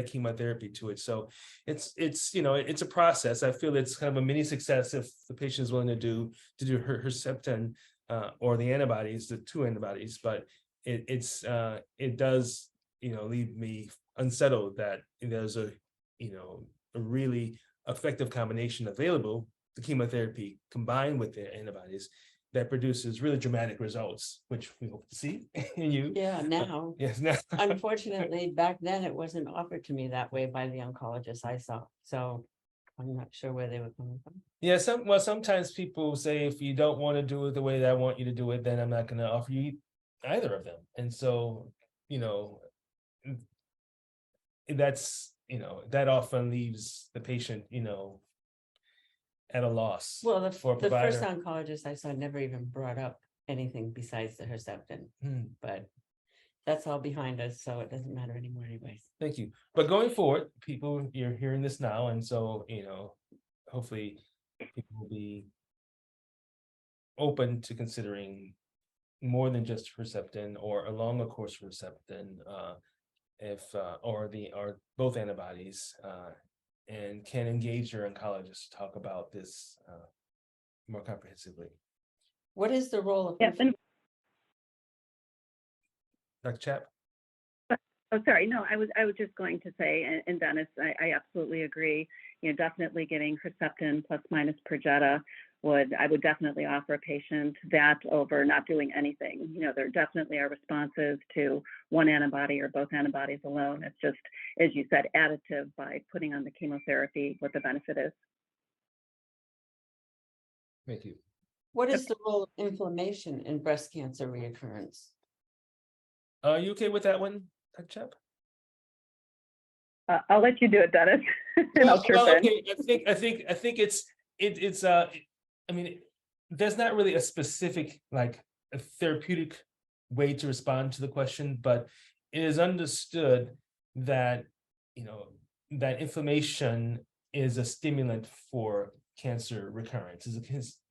Speaker 1: chemotherapy to it. So it's a process. I feel it's kind of a mini success if the patient is willing to do Herceptin or the antibodies, the 2 antibodies, but it does leave me unsettled that there's a really effective combination available, the chemotherapy combined with the antibodies, that produces really dramatic results, which we hope to see in you.
Speaker 3: Yeah, now.
Speaker 1: Yes, now.
Speaker 3: Unfortunately, back then it wasn't offered to me that way by the oncologist I saw. So I'm not sure where they were coming from.
Speaker 1: Yeah, sometimes people say, if you don't want to do it the way that I want you to do it, then I'm not going to offer you either of them. And so, that's, that often leaves the patient, at a loss.
Speaker 3: Well, the
Speaker 1: for a
Speaker 3: first
Speaker 1: provider.
Speaker 3: oncologist I saw never even brought up anything besides the Herceptin,
Speaker 1: Hmm.
Speaker 3: but that's all behind us, so it doesn't matter anymore anyways.
Speaker 1: Thank you. But going forward, people, you're hearing this now, and so, hopefully people will be open to considering more than just Herceptin or a longer course of Herceptin, or both antibodies, and can engage your oncologist to talk about this more comprehensively.
Speaker 3: What is the role of
Speaker 5: Yes, and
Speaker 1: Dr. Chap?
Speaker 5: oh, sorry. No, I was just going to say, and Dennis, I absolutely agree. Definitely getting Herceptin plus minus Perjeta I would definitely offer a patient that over not doing anything. There definitely are responses to one antibody or both antibodies alone. It's just, as you said, additive by putting on the chemotherapy, what the benefit is.
Speaker 1: Thank you.
Speaker 3: What is the role of inflammation in breast cancer reoccurrence?
Speaker 1: Are you okay with that one, Dr. Chap?
Speaker 5: I'll let you do it, Dennis. And I'll chirp in.
Speaker 1: Okay. I think it's I mean, there's not really a specific, like, a therapeutic way to respond to the question, but it is understood that that inflammation is a stimulant for cancer recurrence.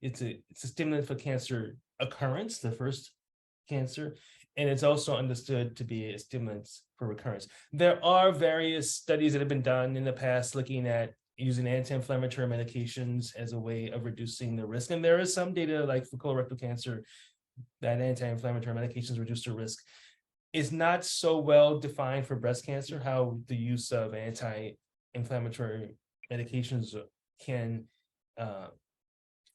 Speaker 1: It's a stimulant for cancer occurrence, the first cancer, and it's also understood to be a stimulant for recurrence. There are various studies that have been done in the past looking at using anti-inflammatory medications as a way of reducing the risk. And there is some data, like for colorectal cancer, that anti-inflammatory medications reduce the risk. It's not so well defined for breast cancer, how the use of anti-inflammatory medications can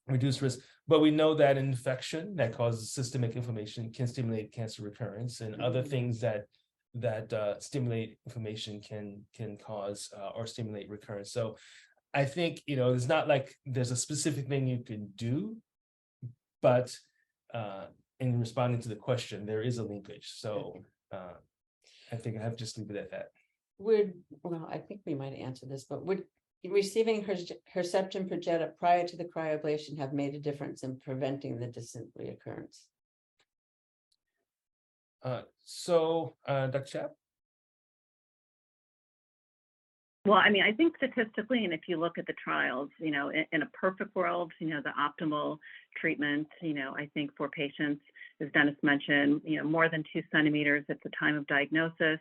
Speaker 1: reduce risk. But we know that infection that causes systemic inflammation can stimulate cancer recurrence, and other things that stimulate inflammation can cause or stimulate recurrence. So I think it's not like there's a specific thing you can do, but in responding to the question, there is a linkage. So I think I have to just leave it at that.
Speaker 3: Well, I think we might answer this, but would receiving Herceptin Perjeta prior to the cryoablation have made a difference in preventing the distant reoccurrence? Dr. Chap?
Speaker 5: Well, I mean, I think statistically, and if you look at the trials, in a perfect world, the optimal treatment, I think for patients, as Dennis mentioned, more than 2 centimeters at the time of diagnosis,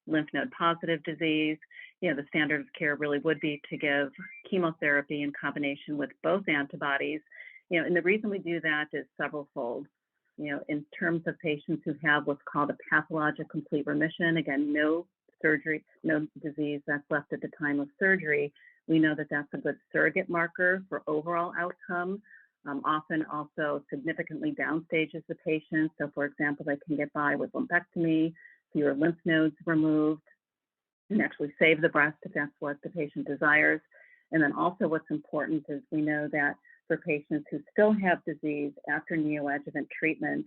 Speaker 5: lymph node positive disease, the standard of care really would be to give chemotherapy in combination with both antibodies. And the reason we do that is several-fold. In terms of patients who have what's called a pathologic complete remission, again, no surgery, no disease that's left at the time of surgery, we know that that's a good surrogate marker for overall outcome. Often also significantly downstages the patient. So for example, they can get by with lumpectomy, fewer lymph nodes removed, and actually save the breast if that's what the patient desires. And then also what's important is we know that for patients who still have disease after neoadjuvant treatment,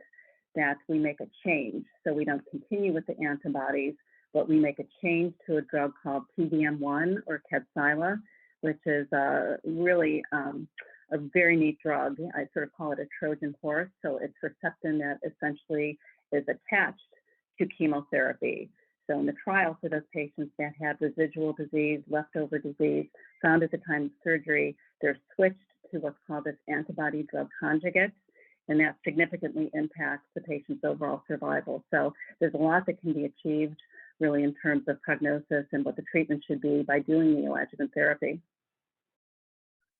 Speaker 5: that we make a change. So we don't continue with the antibodies, but we make a change to a drug called TBM1 or Kadcyla, which is really a very neat drug. I sort of call it a Trojan horse. So it's Herceptin that essentially is attached to chemotherapy. So in the trial for those patients that had residual disease, leftover disease, found at the time of surgery, they're switched to what's called this antibody drug conjugate, and that significantly impacts the patient's overall survival. So there's a lot that can be achieved really in terms of prognosis and what the treatment should be by doing neoadjuvant therapy.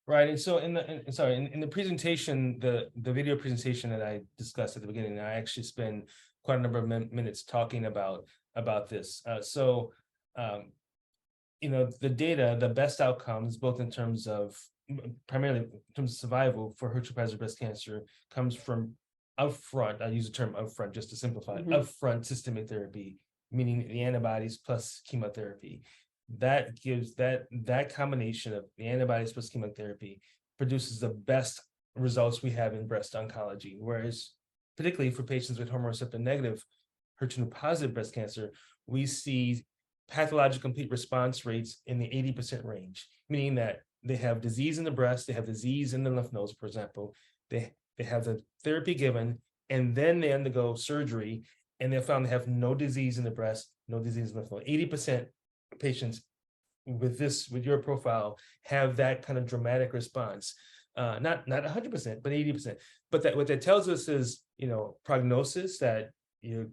Speaker 1: Right, and so in the presentation, the video presentation that I discussed at the beginning, I actually spend quite a number of minutes talking about this. The data, the best outcomes, both in terms of primarily in terms of survival for HER2-positive breast cancer, comes from upfront. I use the term upfront just to simplify it. Upfront systemic therapy, meaning the antibodies plus chemotherapy. That gives that combination of the antibodies plus chemotherapy produces the best results we have in breast oncology. Whereas, particularly for patients with hormone receptor negative HER2-positive breast cancer, we see pathologic complete response rates in the 80% range, meaning that they have disease in the breast, they have disease in the lymph nodes, for example, they have the therapy given, and then they undergo surgery, and they found they have no disease in the breast, no disease in the lymph node. 80% patients with your profile have that kind of dramatic response. Not 100%, but 80%. But what that tells us is, prognosis, that you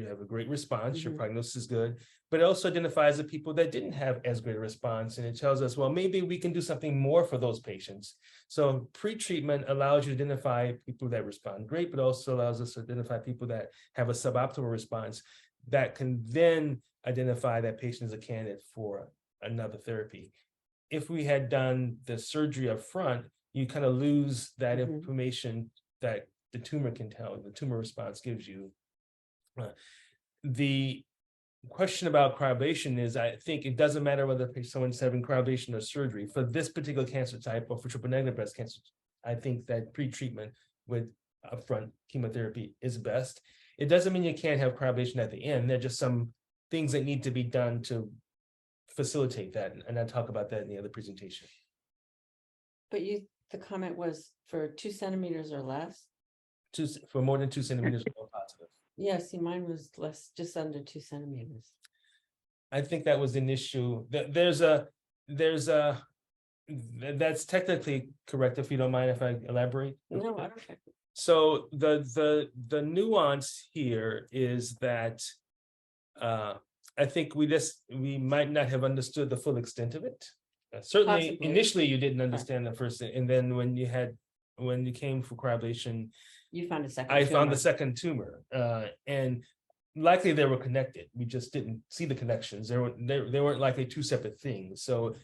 Speaker 1: have a great response, your prognosis is good, but it also identifies the people that didn't have as great a response, and it tells us, well, maybe we can do something more for those patients. So pre-treatment allows you to identify people that respond great, but also allows us to identify people that have a suboptimal response that can then identify that patient as a candidate for another therapy. If we had done the surgery up front, you kind of lose that information that the tumor can tell, the tumor response gives you. The question about cryoablation is, I think it doesn't matter whether someone's having cryoablation or surgery. For this particular cancer type, or for triple-negative breast cancer, I think that pre-treatment with upfront chemotherapy is best. It doesn't mean you can't have cryoablation at the end. There are just some things that need to be done to facilitate that, and I'll talk about that in the other presentation.
Speaker 3: But the comment was for 2 centimeters or less?
Speaker 1: For more than 2 centimeters or positive.
Speaker 3: Yeah, see, mine was less, just under 2 centimeters.
Speaker 1: I think that was an issue. That's technically correct, if you don't mind if I elaborate.
Speaker 3: No, I don't think.
Speaker 1: So the nuance here is that I think we might not have understood the full extent of it. Certainly,
Speaker 3: Possibly.
Speaker 1: Initially you didn't understand the first, and then when you came for cryoablation,
Speaker 3: You found a second.
Speaker 1: I found
Speaker 3: tumor.
Speaker 1: the second tumor, and likely they were connected. We just didn't see the connections. They weren't likely two separate things. So,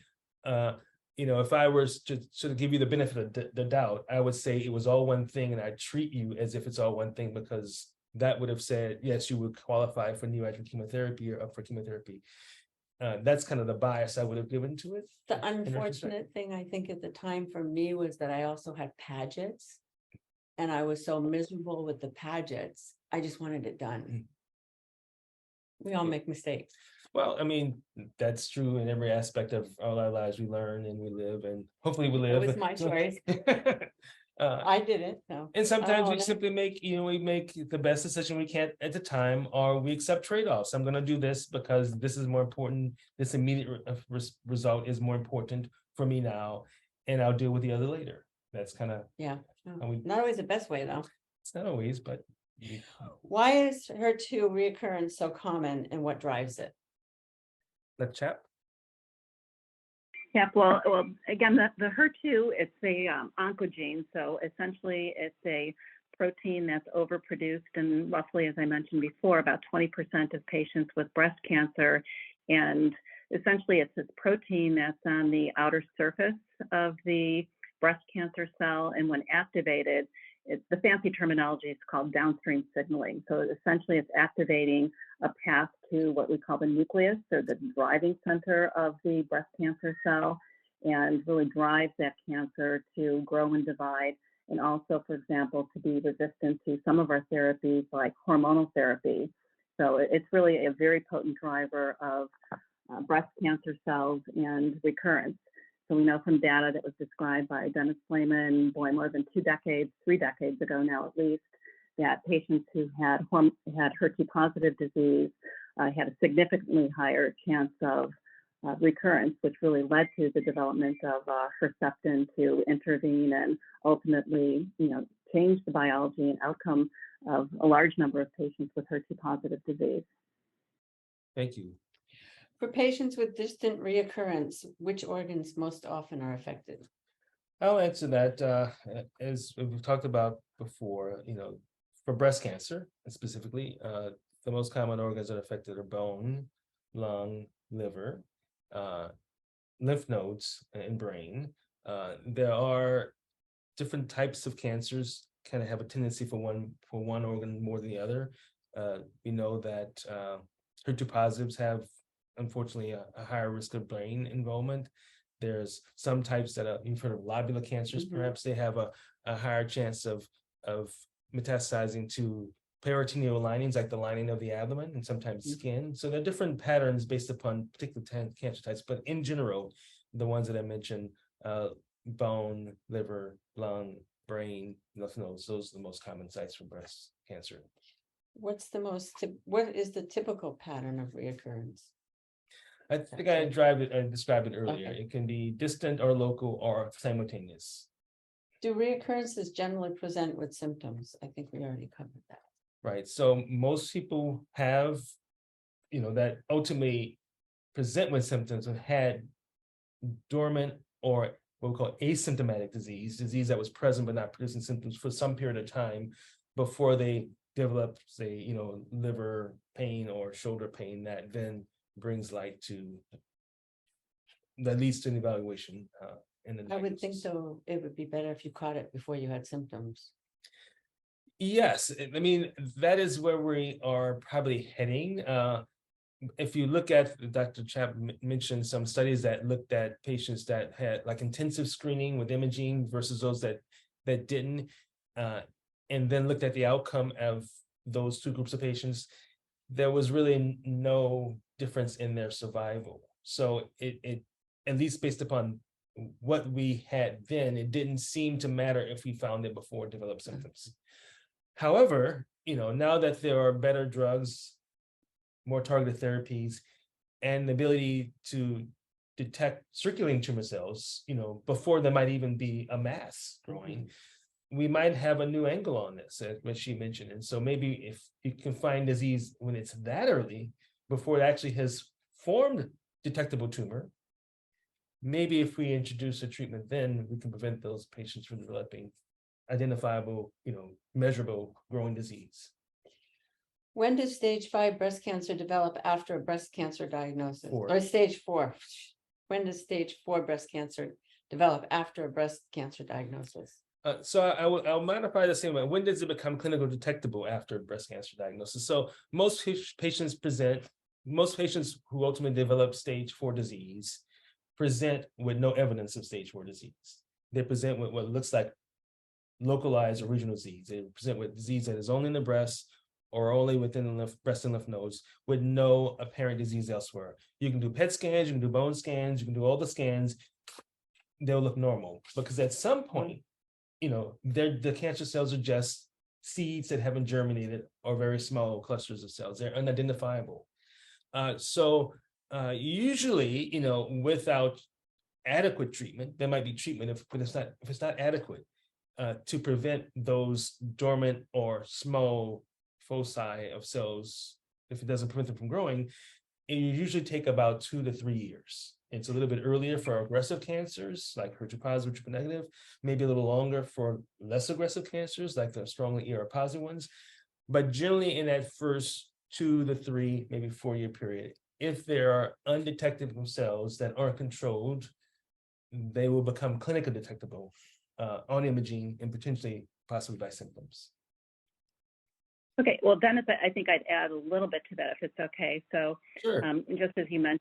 Speaker 1: if I was to sort of give you the benefit of the doubt, I would say it was all one thing, and I treat you as if it's all one thing, because that would have said, yes, you would qualify for neoadjuvant chemotherapy or up for chemotherapy. That's kind of the bias I would have given to it.
Speaker 3: The unfortunate thing, I think, at the time for me was that I also had Paget's, and I was so miserable with the Paget's. I just wanted it done. We all make mistakes.
Speaker 1: Well, I mean, that's true in every aspect of all our lives. We learn and we live, and hopefully we live.
Speaker 3: It was my choice. I did it. So.
Speaker 1: And sometimes we simply make the best decision we can at the time, or we accept trade-offs. I'm going to do this because this is more important. This immediate result is more important for me now, and I'll deal with the other later. That's kind of
Speaker 3: not always the best way, though.
Speaker 1: It's not always, but
Speaker 3: why is HER2 recurrence so common, and what drives it?
Speaker 1: Linnea Chap.
Speaker 5: Yeah, well, again, the HER2, it's a oncogene. So essentially, it's a protein that's overproduced in roughly, as I mentioned before, about 20% of patients with breast cancer. And essentially, it's this protein that's on the outer surface of the breast cancer cell. And when activated, it's the fancy terminology, it's called downstream signaling. So essentially, it's activating a path to what we call the nucleus, or the driving center of the breast cancer cell, and really drives that cancer to grow and divide, and also, for example, to be resistant to some of our therapies like hormonal therapy. So it's really a very potent driver of breast cancer cells and recurrence. So we know from data that was described by Dennis Flayman, more than 3 decades ago now at least, that patients who had HER2 positive disease had a significantly higher chance of recurrence, which really led to the development of Herceptin to intervene and ultimately, change the biology and outcome of a large number of patients with HER2 positive disease.
Speaker 1: Thank you.
Speaker 3: For patients with distant reoccurrence, which organs most often are affected?
Speaker 1: I'll answer that. As we've talked about before, for breast cancer specifically, the most common organs that are affected are bone, lung, liver, lymph nodes, and brain. There are different types of cancers kind of have a tendency for one organ more than the other. We know that HER2 positives have, unfortunately, a higher risk of brain involvement. There's some types that you've heard of lobular cancers, perhaps they have a higher chance of metastasizing to peritoneal linings, like the lining of the abdomen, and sometimes skin. So there are different patterns based upon particular cancer types, but in general, the ones that I mentioned, bone, liver, lung, brain, lymph nodes, those are the most common sites for breast cancer.
Speaker 3: What is the typical pattern of reoccurrence?
Speaker 1: I think I described it earlier.
Speaker 3: Okay.
Speaker 1: It can be distant or local or simultaneous.
Speaker 3: Do reoccurrences generally present with symptoms? I think we already covered that.
Speaker 1: Right. So most people have, that ultimately present with symptoms and had dormant or what we call asymptomatic disease that was present but not producing symptoms for some period of time before they develop, say, liver pain or shoulder pain that then brings light to, that leads to an evaluation.
Speaker 3: I would think so. It would be better if you caught it before you had symptoms.
Speaker 1: Yes, I mean, that is where we are probably heading. If you look at, Dr. Chap mentioned some studies that looked at patients that had like intensive screening with imaging versus those that didn't, and then looked at the outcome of those two groups of patients, there was really no difference in their survival. So it at least based upon what we had then, it didn't seem to matter if we found it before it developed symptoms. However, now that there are better drugs, more targeted therapies, and the ability to detect circulating tumor cells, before there might even be a mass growing, we might have a new angle on this, as she mentioned. And so maybe if you can find disease when it's that early, before it actually has formed detectable tumor, maybe if we introduce a treatment, then we can prevent those patients from developing identifiable, measurable growing disease.
Speaker 3: When does stage 5 breast cancer develop after a breast cancer diagnosis?
Speaker 1: 4.
Speaker 3: Or stage 4? When does stage 4 breast cancer develop after a breast cancer diagnosis?
Speaker 1: So I'll modify the same way. When does it become clinical detectable after breast cancer diagnosis? So most patients who ultimately develop stage 4 disease present with no evidence of stage 4 disease. They present with what looks like localized or regional disease. They present with disease that is only in the breast or only within the breast and lymph nodes with no apparent disease elsewhere. You can do PET scans, you can do bone scans, you can do all the scans, they'll look normal. Because at some point, the cancer cells are just seeds that haven't germinated or very small clusters of cells. They're unidentifiable. Usually, without adequate treatment, there might be treatment if it's not adequate to prevent those dormant or small foci of cells. If it doesn't prevent them from growing, it usually take about 2 to 3 years. It's a little bit earlier for aggressive cancers like HER2 positive, triple negative, maybe a little longer for less aggressive cancers like the strongly ER positive ones. But generally in that first 2 to 3, maybe 4-year period, if there are undetectable cells that aren't controlled, they will become clinically detectable on imaging and potentially possibly by symptoms.
Speaker 5: Okay, well, Dennis, I think I'd add a little bit to that if it's okay. So
Speaker 1: Sure.
Speaker 5: just as you mentioned,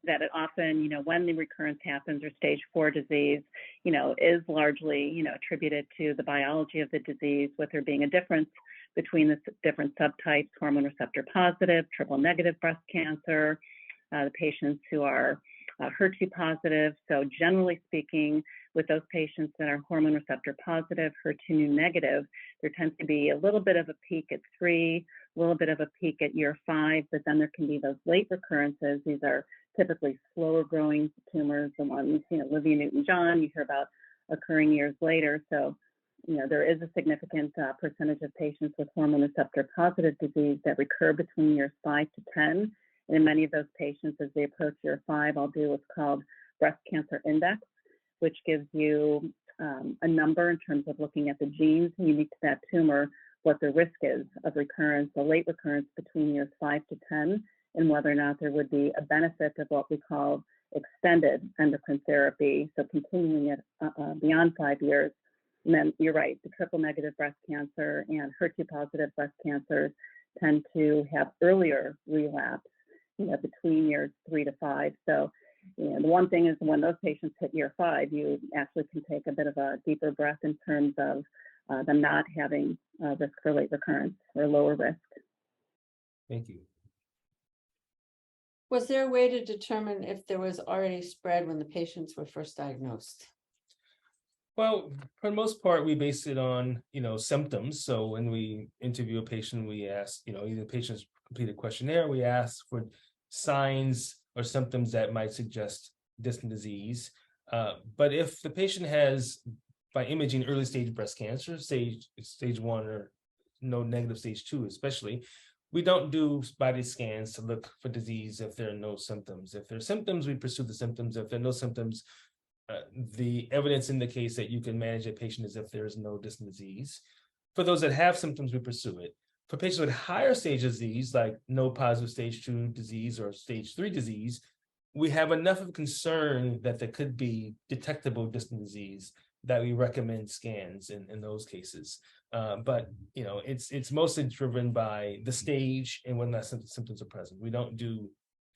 Speaker 5: that it often, when the recurrence happens or stage 4 disease, is largely, attributed to the biology of the disease, with there being a difference between the different subtypes, hormone receptor positive, triple negative breast cancer, the patients who are HER2 positive. So generally speaking, with those patients that are hormone receptor positive, HER2 negative, there tends to be a little bit of a peak at 3, a little bit of a peak at year 5, but then there can be those late recurrences. These are typically slower growing tumors, the ones, Olivia Newton-John, you hear about occurring years later. So, there is a significant percentage of patients with hormone receptor positive disease that recur between years 5 to 10. And in many of those patients, as they approach year 5, I'll do what's called breast cancer index, which gives you a number in terms of looking at the genes unique to that tumor, what the risk is of recurrence, a late recurrence between years 5 to 10, and whether or not there would be a benefit of what we call extended endocrine therapy, so continuing it beyond 5 years. And then you're right, the triple negative breast cancer and HER2 positive breast cancers tend to have earlier relapse, between years 3 to 5. So, the one thing is when those patients hit year 5, you actually can take a bit of a deeper breath in terms of them not having risk for late recurrence or lower risk.
Speaker 1: Thank you.
Speaker 3: Was there a way to determine if there was already spread when the patients were first diagnosed?
Speaker 1: Well, for the most part, we base it on, symptoms. So when we interview a patient, we ask, either the patient's completed questionnaire, we ask for signs or symptoms that might suggest distant disease. But if the patient has, by imaging, early stage breast cancer, stage 1 or no negative stage 2 especially, we don't do body scans to look for disease if there are no symptoms. If there are symptoms, we pursue the symptoms. If there are no symptoms, the evidence indicates that you can manage a patient as if there is no distant disease. For those that have symptoms, we pursue it. For patients with higher stage disease, like no positive stage 2 disease or stage 3 disease, we have enough of concern that there could be detectable distant disease that we recommend scans in those cases. But it's mostly driven by the stage and when that symptoms are present. We don't do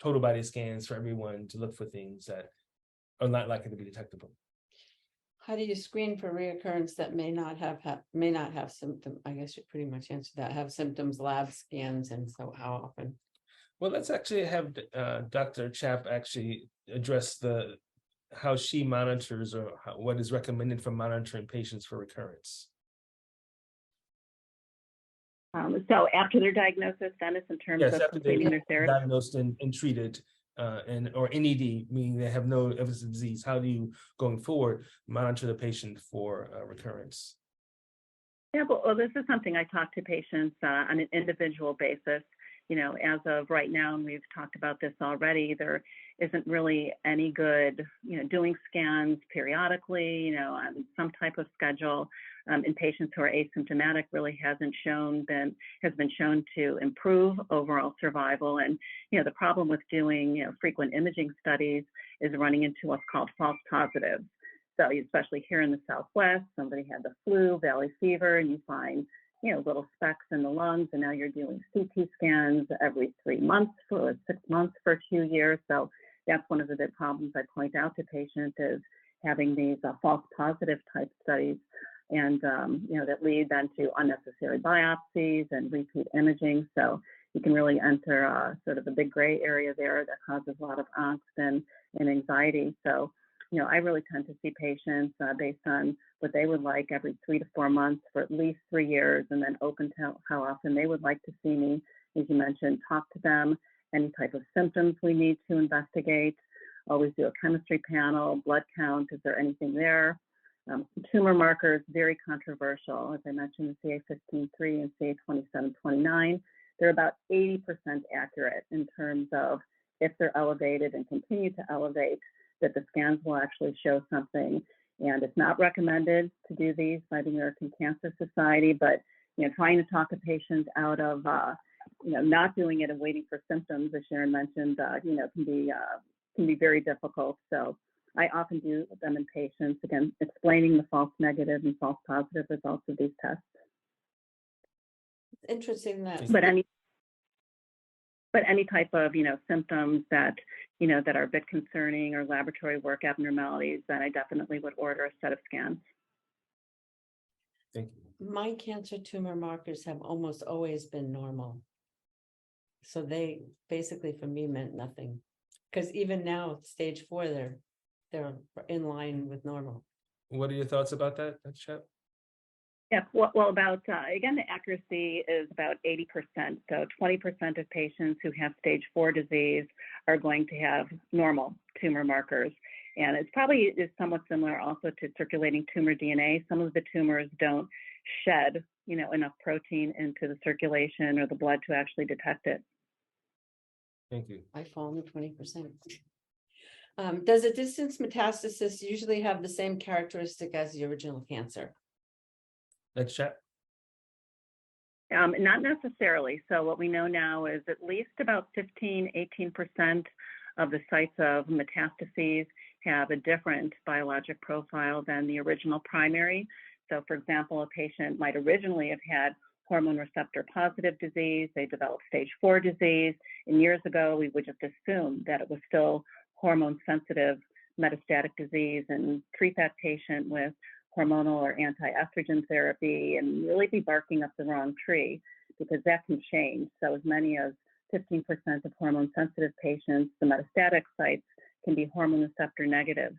Speaker 1: total body scans for everyone to look for things that are not likely to be detectable.
Speaker 3: How do you screen for reoccurrence that may not have symptoms? I guess you pretty much answered that. Have symptoms, lab scans, and so how often?
Speaker 1: Well, let's actually have Dr. Chap actually address how she monitors or what is recommended for monitoring patients for recurrence.
Speaker 5: So after their diagnosis, Dennis, in terms of completing their therapy?
Speaker 1: Diagnosed and treated, or NED, meaning they have no evidence of disease, how do you, going forward, monitor the patient for recurrence?
Speaker 5: Yeah, well, this is something I talk to patients on an individual basis. As of right now, and we've talked about this already, there isn't really any good, doing scans periodically, on some type of schedule in patients who are asymptomatic really has been shown to improve overall survival. And, the problem with doing, frequent imaging studies is running into what's called false positives. So especially here in the Southwest, somebody had the flu, valley fever, and you find little specks in the lungs, and now you're doing CT scans every 3 months for 6 months for 2 years. So that's one of the big problems I point out to patients is having these false positive type studies, and that lead then to unnecessary biopsies and repeat imaging. So you can really enter sort of a big gray area there that causes a lot of angst and anxiety. So I really tend to see patients based on what they would like every 3 to 4 months for at least 3 years, and then open to how often they would like to see me. As you mentioned, talk to them, any type of symptoms we need to investigate. Always do a chemistry panel, blood count, is there anything there? Tumor markers, very controversial. As I mentioned, the CA15-3 and CA27-29, they're about 80% accurate in terms of if they're elevated and continue to elevate, that the scans will actually show something. And it's not recommended to do these by the American Cancer Society, but trying to talk a patient out of not doing it and waiting for symptoms, as Sharon mentioned, can be very difficult. So I often do them in patients, again, explaining the false negative and false positive results of these tests.
Speaker 3: It's interesting that.
Speaker 5: But any type of symptoms that that are a bit concerning, or laboratory work abnormalities, then I definitely would order a set of scans.
Speaker 1: Thank you.
Speaker 3: My cancer tumor markers have almost always been normal. So they basically for me meant nothing. Because even now, stage 4, they're in line with normal.
Speaker 1: What are your thoughts about that, Chap?
Speaker 5: Yeah, well, about, again, the accuracy is about 80%. So 20% of patients who have stage 4 disease are going to have normal tumor markers. And it's probably is somewhat similar also to circulating tumor DNA. Some of the tumors don't shed, enough protein into the circulation or the blood to actually detect it.
Speaker 1: Thank you.
Speaker 3: I fall in 20%. Does a distance metastasis usually have the same characteristic as the original cancer?
Speaker 1: Next Chap.
Speaker 5: Not necessarily. So what we know now is at least about 18% of the sites of metastases have a different biologic profile than the original primary. So for example, a patient might originally have had hormone receptor positive disease, they developed stage 4 disease, and years ago we would just assume that it was still hormone sensitive metastatic disease and treat that patient with hormonal or anti-estrogen therapy and really be barking up the wrong tree, because that can change. So as many as 15% of hormone sensitive patients, the metastatic sites can be hormone receptor negative.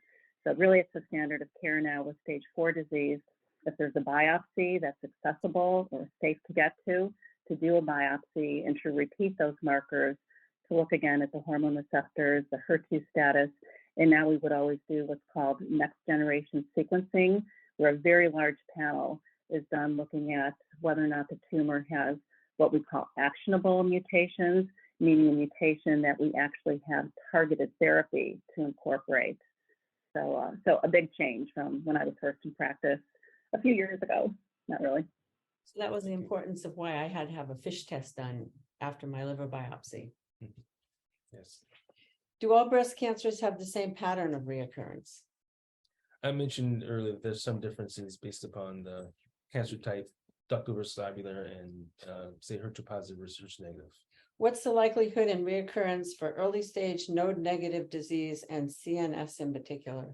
Speaker 5: So really it's the standard of care now with stage 4 disease. If there's a biopsy that's accessible or safe to get to do a biopsy and to repeat those markers, to look again at the hormone receptors, the HER2 status, and now we would always do what's called next generation sequencing, where a very large panel is done looking at whether or not the tumor has what we call actionable mutations, meaning a mutation that we actually have targeted therapy to incorporate. So a big change from when I was first in practice a few years ago, not really.
Speaker 3: So that was the importance of why I had to have a FISH test done after my liver biopsy.
Speaker 1: Yes.
Speaker 3: Do all breast cancers have the same pattern of reoccurrence?
Speaker 1: I mentioned earlier that there's some differences based upon the cancer type, ductal versus ovular, and say HER2 positive versus negative.
Speaker 3: What's the likelihood in reoccurrence for early stage node negative disease and CNS in particular?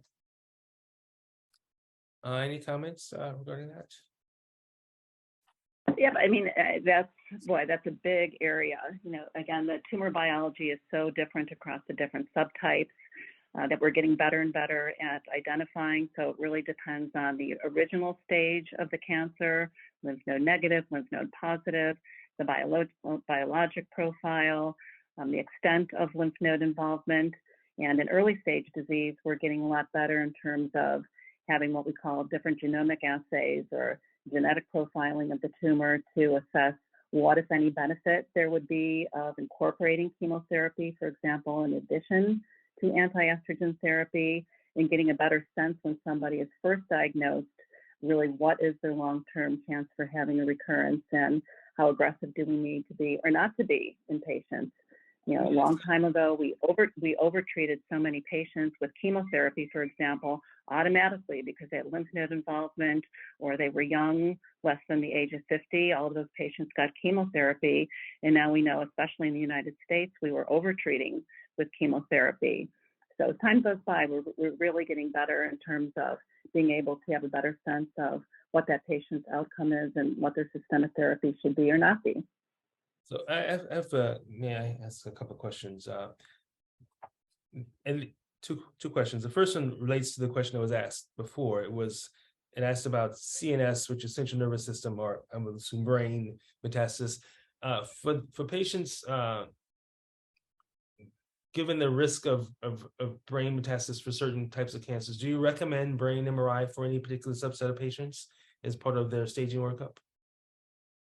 Speaker 1: Any comments regarding that?
Speaker 5: Yeah, I mean, that's a big area. Again, the tumor biology is so different across the different subtypes that we're getting better and better at identifying. So it really depends on the original stage of the cancer, lymph node negative, lymph node positive, the biologic profile, the extent of lymph node involvement. And in early stage disease, we're getting a lot better in terms of having what we call different genomic assays or genetic profiling of the tumor to assess what, if any, benefit there would be of incorporating chemotherapy, for example, in addition to anti-estrogen therapy, and getting a better sense when somebody is first diagnosed, really what is their long-term chance for having a recurrence and how aggressive do we need to be or not to be in patients. A long time ago, we overtreated so many patients with chemotherapy, for example, automatically because they had lymph node involvement or they were young, less than the age of 50. All of those patients got chemotherapy. And now we know, especially in the United States, we were overtreating with chemotherapy. So as time goes by, we're really getting better in terms of being able to have a better sense of what that patient's outcome is and what their systemic therapy should be or not be.
Speaker 1: So I have may I ask a couple of questions? And two questions. The first one relates to the question that was asked before. It asked about CNS, which is central nervous system, or I'm going to assume brain metastasis. For patients, given the risk of brain metastasis for certain types of cancers, do you recommend brain MRI for any particular subset of patients as part of their staging workup?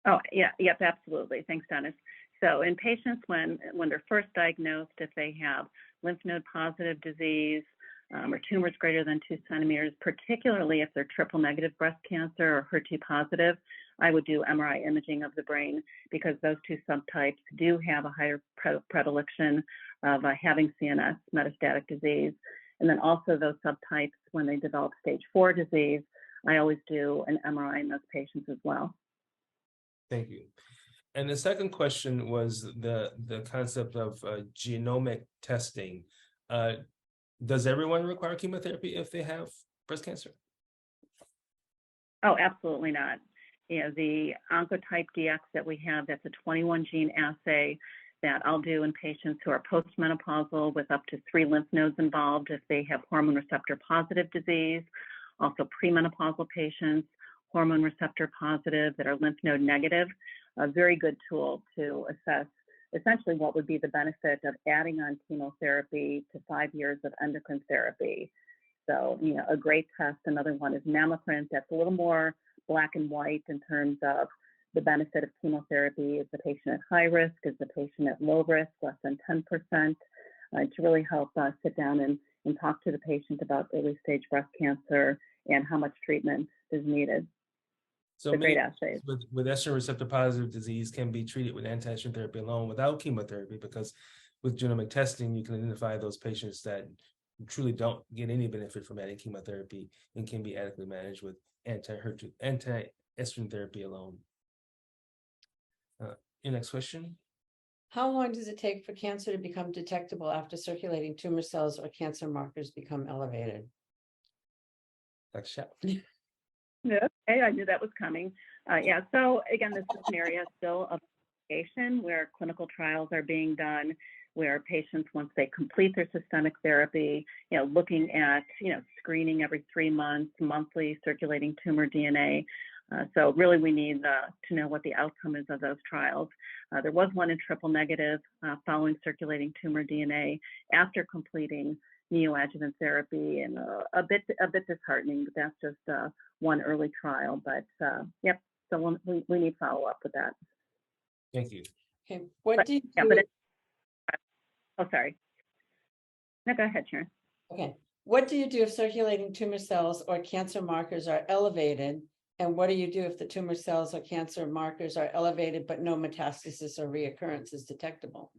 Speaker 5: Oh, yeah, yep, absolutely. Thanks, Dennis. So in patients when they're first diagnosed, if they have lymph node positive disease, or tumors greater than 2 centimeters, particularly if they're triple negative breast cancer or HER2 positive, I would do MRI imaging of the brain because those two subtypes do have a higher predilection of having CNS metastatic disease. And then also those subtypes, when they develop stage 4 disease, I always do an MRI in those patients as well.
Speaker 1: Thank you. And the second question was the concept of genomic testing. Does everyone require chemotherapy if they have breast cancer?
Speaker 5: Oh, absolutely not. You know, the Oncotype DX that we have, that's a 21 gene assay that I'll do in patients who are postmenopausal with up to 3 lymph nodes involved if they have hormone receptor positive disease, also premenopausal patients, hormone receptor positive that are lymph node negative. A very good tool to assess essentially what would be the benefit of adding on chemotherapy to 5 years of endocrine therapy. So, you know, a great test. Another one is mammoprint. That's a little more black and white in terms of the benefit of chemotherapy. Is the patient at high risk? Is the patient at low risk, less than 10%? To really help sit down and talk to the patient about early stage breast cancer and how much treatment is needed.
Speaker 1: So
Speaker 5: great
Speaker 1: many
Speaker 5: assays.
Speaker 1: with estrogen receptor positive disease can be treated with anti-estrogen therapy alone without chemotherapy, because with genomic testing, you can identify those patients that truly don't get any benefit from adding chemotherapy and can be adequately managed with anti-estrogen therapy alone. Your next question.
Speaker 3: How long does it take for cancer to become detectable after circulating tumor cells or cancer markers become elevated?
Speaker 1: Dr. Chap.
Speaker 5: Yeah, okay, I knew that was coming. Yeah, so again, this is an area still of investigation where clinical trials are being done, where patients, once they complete their systemic therapy, you know, looking at, you know, screening every 3 months, monthly circulating tumor DNA. So really we need to know what the outcome is of those trials. There was one in triple negative following circulating tumor DNA after completing neoadjuvant therapy, and a bit disheartening, but that's just one early trial. But yep, so we need follow up with that.
Speaker 1: Thank you.
Speaker 3: Okay, what do you do?
Speaker 5: Yeah, but oh, sorry. No, go ahead, Sharon.
Speaker 3: Okay, what do you do if circulating tumor cells or cancer markers are elevated? And what do you do if the tumor cells or cancer markers are elevated, but no metastasis or reoccurrence is detectable?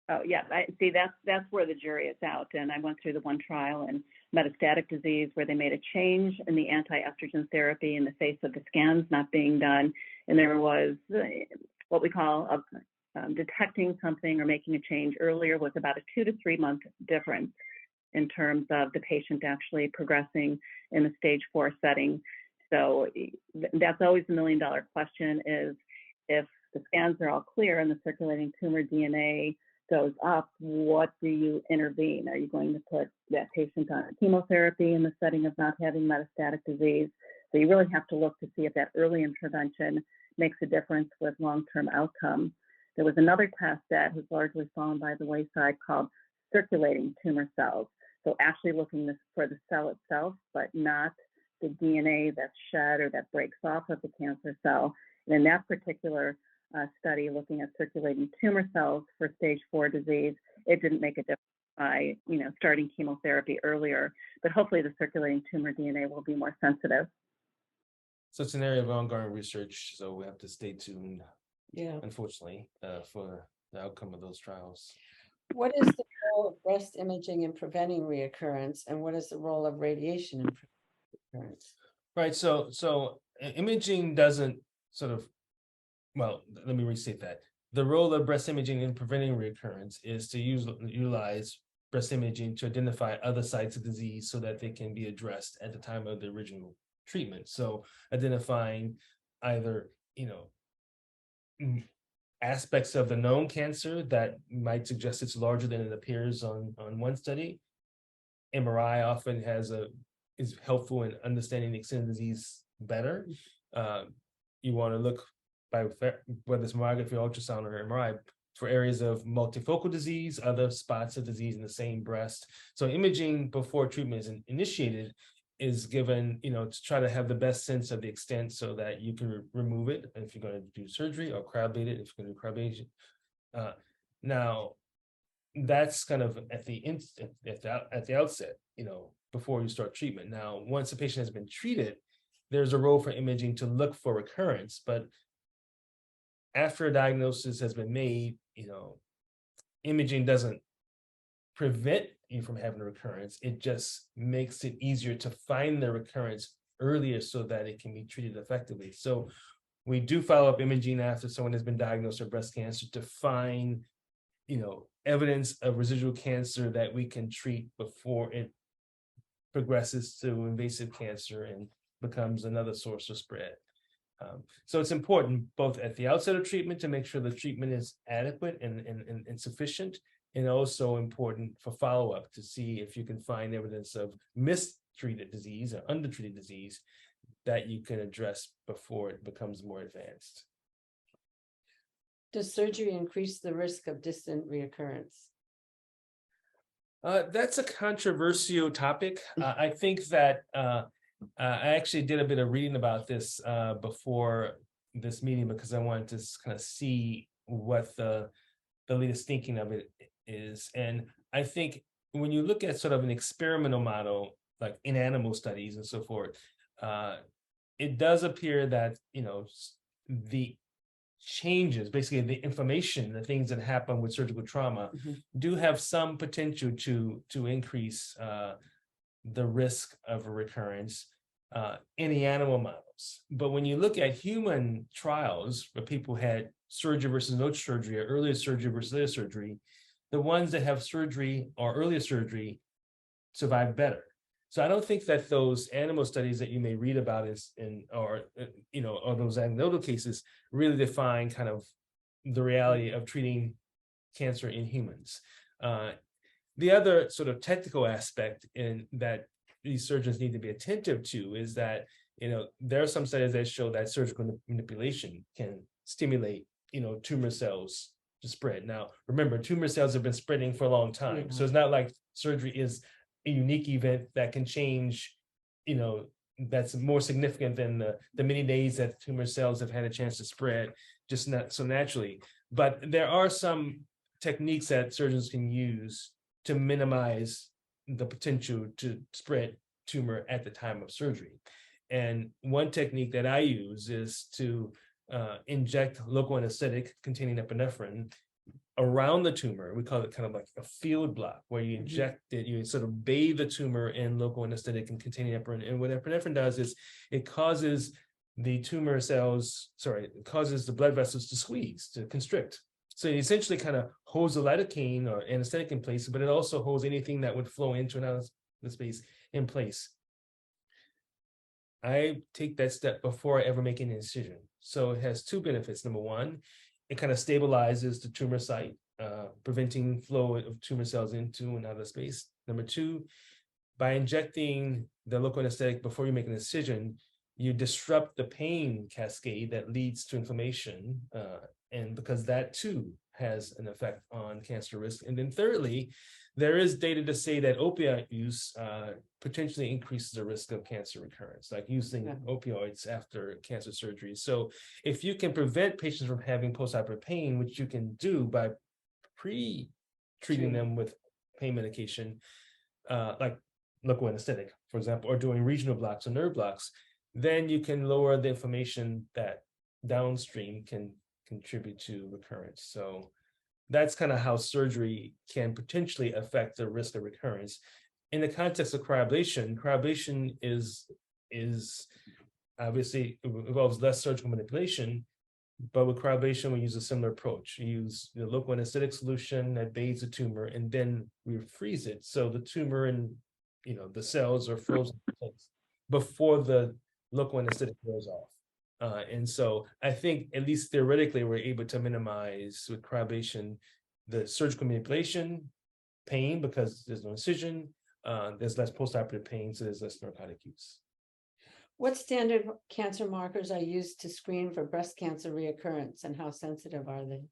Speaker 5: Oh, yeah, I see that's where the jury is out. And I went through the one trial in metastatic disease where they made a change in the anti-estrogen therapy in the face of the scans not being done. And there was what we call detecting something or making a change earlier was about a 2 to 3 month difference in terms of the patient actually progressing in the stage 4 setting. So that's always the $1 million question, is if the scans are all clear and the circulating tumor DNA goes up, what do you intervene? Are you going to put that patient on chemotherapy in the setting of not having metastatic disease? So you really have to look to see if that early intervention makes a difference with long-term outcome. There was another test that has largely fallen by the wayside called circulating tumor cells. So actually looking for the cell itself, but not the DNA that's shed or that breaks off of the cancer cell. And in that particular study, looking at circulating tumor cells for stage 4 disease, it didn't make a difference by, you know, starting chemotherapy earlier. But hopefully the circulating tumor DNA will be more sensitive.
Speaker 1: So it's an area of ongoing research, so we have to stay tuned.
Speaker 3: Yeah.
Speaker 1: Unfortunately, for the outcome of those trials.
Speaker 3: What is the role of breast imaging in preventing reoccurrence, and what is the role of radiation in recurrence?
Speaker 1: Right. So imaging doesn't sort of, well, let me restate that. The role of breast imaging in preventing recurrence is to utilize breast imaging to identify other sites of disease so that they can be addressed at the time of the original treatment. So identifying either, you know, aspects of the known cancer that might suggest it's larger than it appears on one study. MRI often is helpful in understanding the extent of disease better. You want to look by whether it's mammography, ultrasound, or MRI for areas of multifocal disease, other spots of disease in the same breast. So imaging before treatment is initiated is given, you know, to try to have the best sense of the extent so that you can remove it if you're going to do surgery, or cryoabate it if you're going to do cryobation. Now, that's kind of at the outset, before you start treatment. Now, once a patient has been treated, there's a role for imaging to look for recurrence, but after a diagnosis has been made, imaging doesn't prevent you from having a recurrence. It just makes it easier to find the recurrence earlier so that it can be treated effectively. So we do follow up imaging after someone has been diagnosed with breast cancer to find, evidence of residual cancer that we can treat before it progresses to invasive cancer and becomes another source of spread. So it's important both at the outset of treatment to make sure the treatment is adequate and sufficient, and also important for follow-up to see if you can find evidence of mistreated disease or undertreated disease that you can address before it becomes more advanced.
Speaker 3: Does surgery increase the risk of distant reoccurrence?
Speaker 1: That's a controversial topic. I think that I actually did a bit of reading about this before this meeting because I wanted to kind of see what the latest thinking of it is. And I think when you look at sort of an experimental model, like in animal studies and so forth, it does appear that, the changes, basically the information, the things that happen with surgical trauma do have some potential to increase the risk of a recurrence in the animal models. But when you look at human trials where people had surgery versus no surgery, or earlier surgery versus later surgery, the ones that have surgery or earlier surgery survive better. So I don't think that those animal studies that you may read about or those anecdotal cases really define kind of the reality of treating cancer in humans. The other sort of technical aspect in that these surgeons need to be attentive to is that, there are some studies that show that surgical manipulation can stimulate, tumor cells to spread. Now, remember, tumor cells have been spreading for a long time. So it's not like surgery is a unique event that can change, that's more significant than the many days that tumor cells have had a chance to spread, just not so naturally. But there are some techniques that surgeons can use to minimize the potential to spread tumor at the time of surgery. And one technique that I use is to inject local anesthetic containing epinephrine around the tumor. We call it kind of like a field block, where you inject it, you sort of bathe the tumor in local anesthetic and containing epinephrine. And what epinephrine does is it causes the tumor cells, it causes the blood vessels to squeeze, to constrict. So it essentially kind of holds the lidocaine or anesthetic in place, but it also holds anything that would flow into and out of the space in place. I take that step before I ever make any incision. So it has two benefits. Number one, it kind of stabilizes the tumor site, preventing flow of tumor cells into and out of space. Number two, by injecting the local anesthetic before you make an incision, you disrupt the pain cascade that leads to inflammation, and because that too has an effect on cancer risk. And then thirdly, there is data to say that opioid use potentially increases the risk of cancer recurrence, like using opioids after cancer surgery. So if you can prevent patients from having postoperative pain, which you can do by pre-treating them with pain medication, like local anesthetic, for example, or doing regional blocks or nerve blocks, then you can lower the inflammation that downstream can contribute to recurrence. So that's kind of how surgery can potentially affect the risk of recurrence. In the context of cryoablation is obviously involves less surgical manipulation, but with cryoablation, we use a similar approach. We use the local anesthetic solution that bathes the tumor, and then we freeze it. So the tumor and the cells are frozen before the local anesthetic wears off. And so I think, at least theoretically, we're able to minimize with cryoablation the surgical manipulation pain because there's no incision, there's less postoperative pain, so there's less narcotic use.
Speaker 3: What standard cancer markers are used to screen for breast cancer reoccurrence, and how sensitive are they?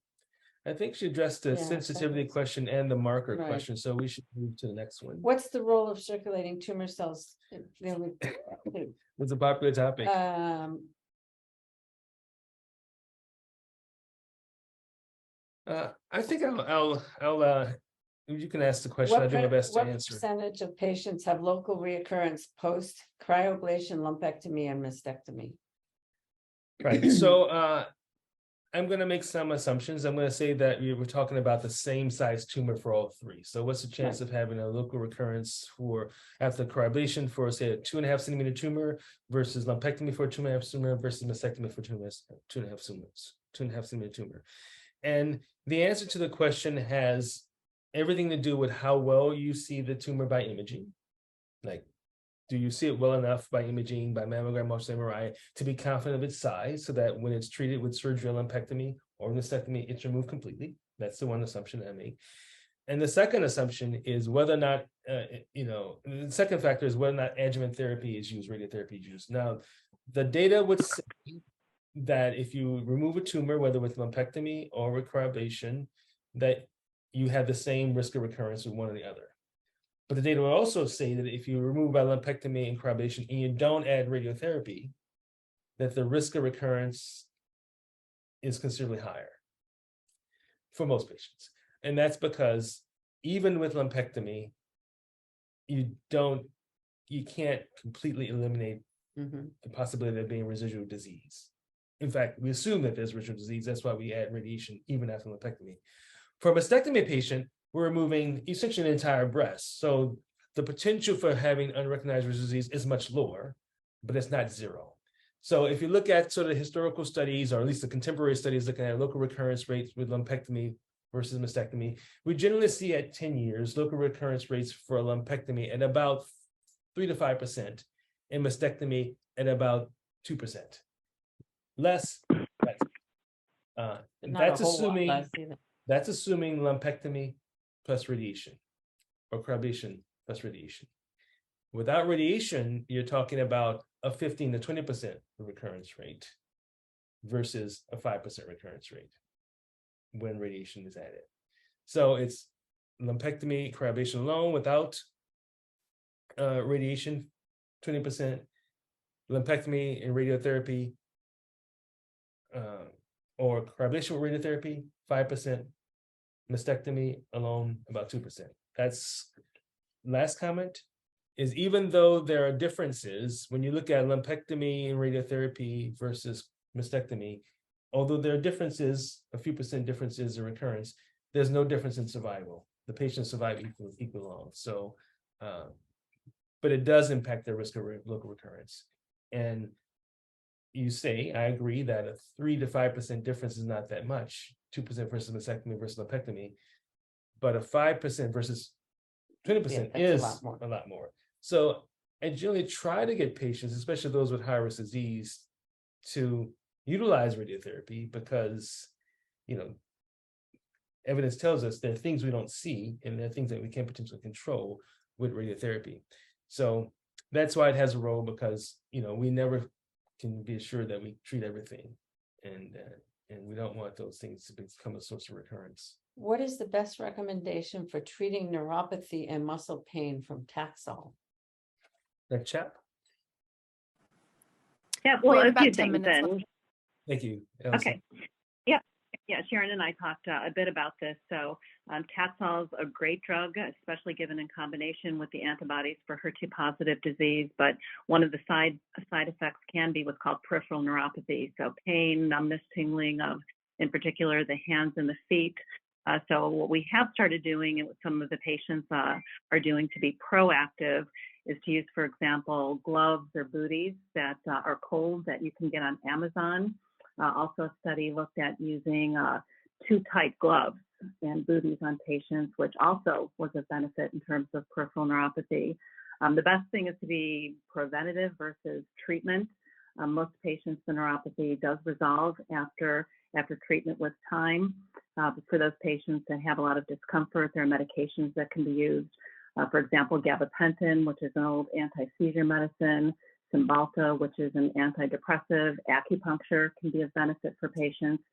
Speaker 1: I think she addressed the sensitivity question and the marker
Speaker 3: Right.
Speaker 1: question, so we should move to the next one.
Speaker 3: What's the role of circulating tumor cells?
Speaker 1: It's a popular topic. I think I'll You can ask the question. I'll do my best to
Speaker 3: What
Speaker 1: answer.
Speaker 3: percentage of patients have local reoccurrence post cryoablation, lumpectomy, and mastectomy?
Speaker 1: Right. So I'm going to make some assumptions. I'm going to say that we were talking about the same size tumor for all three. So what's the chance of having a local recurrence for after cryoablation for, say, a 2.5 centimeter tumor versus lumpectomy for a 2.5 tumor versus mastectomy for 2.5 centimeter tumor? And the answer to the question has everything to do with how well you see the tumor by imaging. Like, do you see it well enough by imaging, by mammogram, ultrasound, MRI, to be confident of its size so that when it's treated with surgery or lumpectomy or mastectomy, it's removed completely? That's the one assumption that I make. And the second assumption is whether or not, the second factor is whether or not adjuvant therapy is used, radiotherapy is used. Now, the data would say that if you remove a tumor, whether with lumpectomy or with cryoablation, that you have the same risk of recurrence with one or the other. But the data will also say that if you remove by lumpectomy and cryoablation and you don't add radiotherapy, that the risk of recurrence is considerably higher for most patients. And that's because even with lumpectomy, you can't completely eliminate the possibility of there being residual disease. In fact, we assume that there's residual disease. That's why we add radiation even after lumpectomy. For a mastectomy patient, we're removing essentially an entire breast. So the potential for having unrecognized residual disease is much lower, but it's not zero. So if you look at sort of historical studies, or at least the contemporary studies looking at local recurrence rates with lumpectomy versus mastectomy, we generally see at 10 years local recurrence rates for a lumpectomy at about 3 to 5%, and mastectomy at about 2%. Less. That's assuming lumpectomy plus radiation, or cryoablation plus radiation. Without radiation, you're talking about a 15 to 20% recurrence rate versus a 5% recurrence rate when radiation is added. So it's lumpectomy, cryoablation alone without radiation, 20%, lumpectomy and radiotherapy, or cryoablation with radiotherapy, 5%, mastectomy alone, about 2%. That's last comment is, even though there are differences, when you look at lumpectomy and radiotherapy versus mastectomy, although there are differences, a few percent differences in recurrence, there's no difference in survival. The patients survive equal long. So, but it does impact their risk of local recurrence. And you say, I agree that a 3 to 5% difference is not that much, 2% versus mastectomy versus lumpectomy, but a 5% versus 20% is a lot more. So I generally try to get patients, especially those with high risk disease, to utilize radiotherapy because, evidence tells us there are things we don't see and there are things that we can potentially control with radiotherapy. So that's why it has a role, because, we never can be assured that we treat everything, and we don't want those things to become a source of recurrence.
Speaker 3: What is the best recommendation for treating neuropathy and muscle pain from Taxol?
Speaker 1: Linnea Chap?
Speaker 5: Yeah, well,
Speaker 4: We have
Speaker 5: a few
Speaker 4: about 10
Speaker 5: things
Speaker 4: minutes
Speaker 5: then.
Speaker 4: left.
Speaker 1: Thank you.
Speaker 5: Okay. Yeah, Sharon and I talked a bit about this. So Taxol is a great drug, especially given in combination with the antibodies for HER2-positive disease. But one of the side effects can be what's called peripheral neuropathy. So pain, numbness, tingling of, in particular, the hands and the feet. So what we have started doing, and what some of the patients are doing to be proactive, is to use, for example, gloves or booties that are cold that you can get on Amazon. Also, a study looked at using too tight gloves and booties on patients, which also was a benefit in terms of peripheral neuropathy. The best thing is to be preventative versus treatment. Most patients, the neuropathy does resolve after treatment with time. But for those patients that have a lot of discomfort, there are medications that can be used. For example, gabapentin, which is an old anti-seizure medicine, Cymbalta, which is an antidepressive, acupuncture can be of benefit for patients.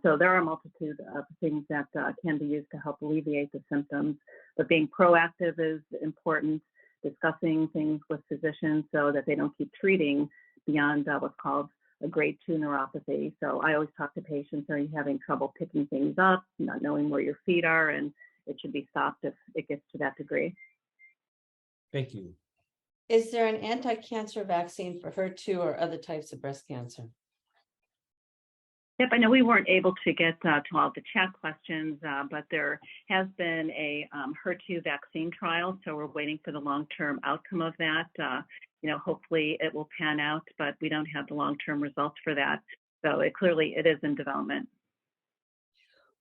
Speaker 5: So there are a multitude of things that can be used to help alleviate the symptoms. But being proactive is important, discussing things with physicians so that they don't keep treating beyond what's called a grade 2 neuropathy. So I always talk to patients, are you having trouble picking things up, not knowing where your feet are, and it should be stopped if it gets to that degree.
Speaker 1: Thank you.
Speaker 3: Is there an anti-cancer vaccine for HER2 or other types of breast cancer?
Speaker 5: Yep, I know we weren't able to get to all the chat questions, but there has been a HER2 vaccine trial, so we're waiting for the long-term outcome of that. Hopefully it will pan out, but we don't have the long-term results for that. So clearly it is in development.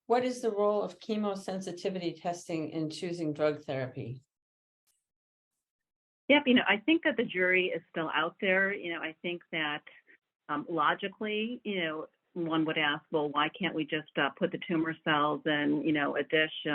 Speaker 3: What is the role of chemosensitivity testing in choosing drug therapy?
Speaker 5: Yep, I think that the jury is still out there. I think that logically, one would ask, well, why can't we just put the tumor cells in, a dish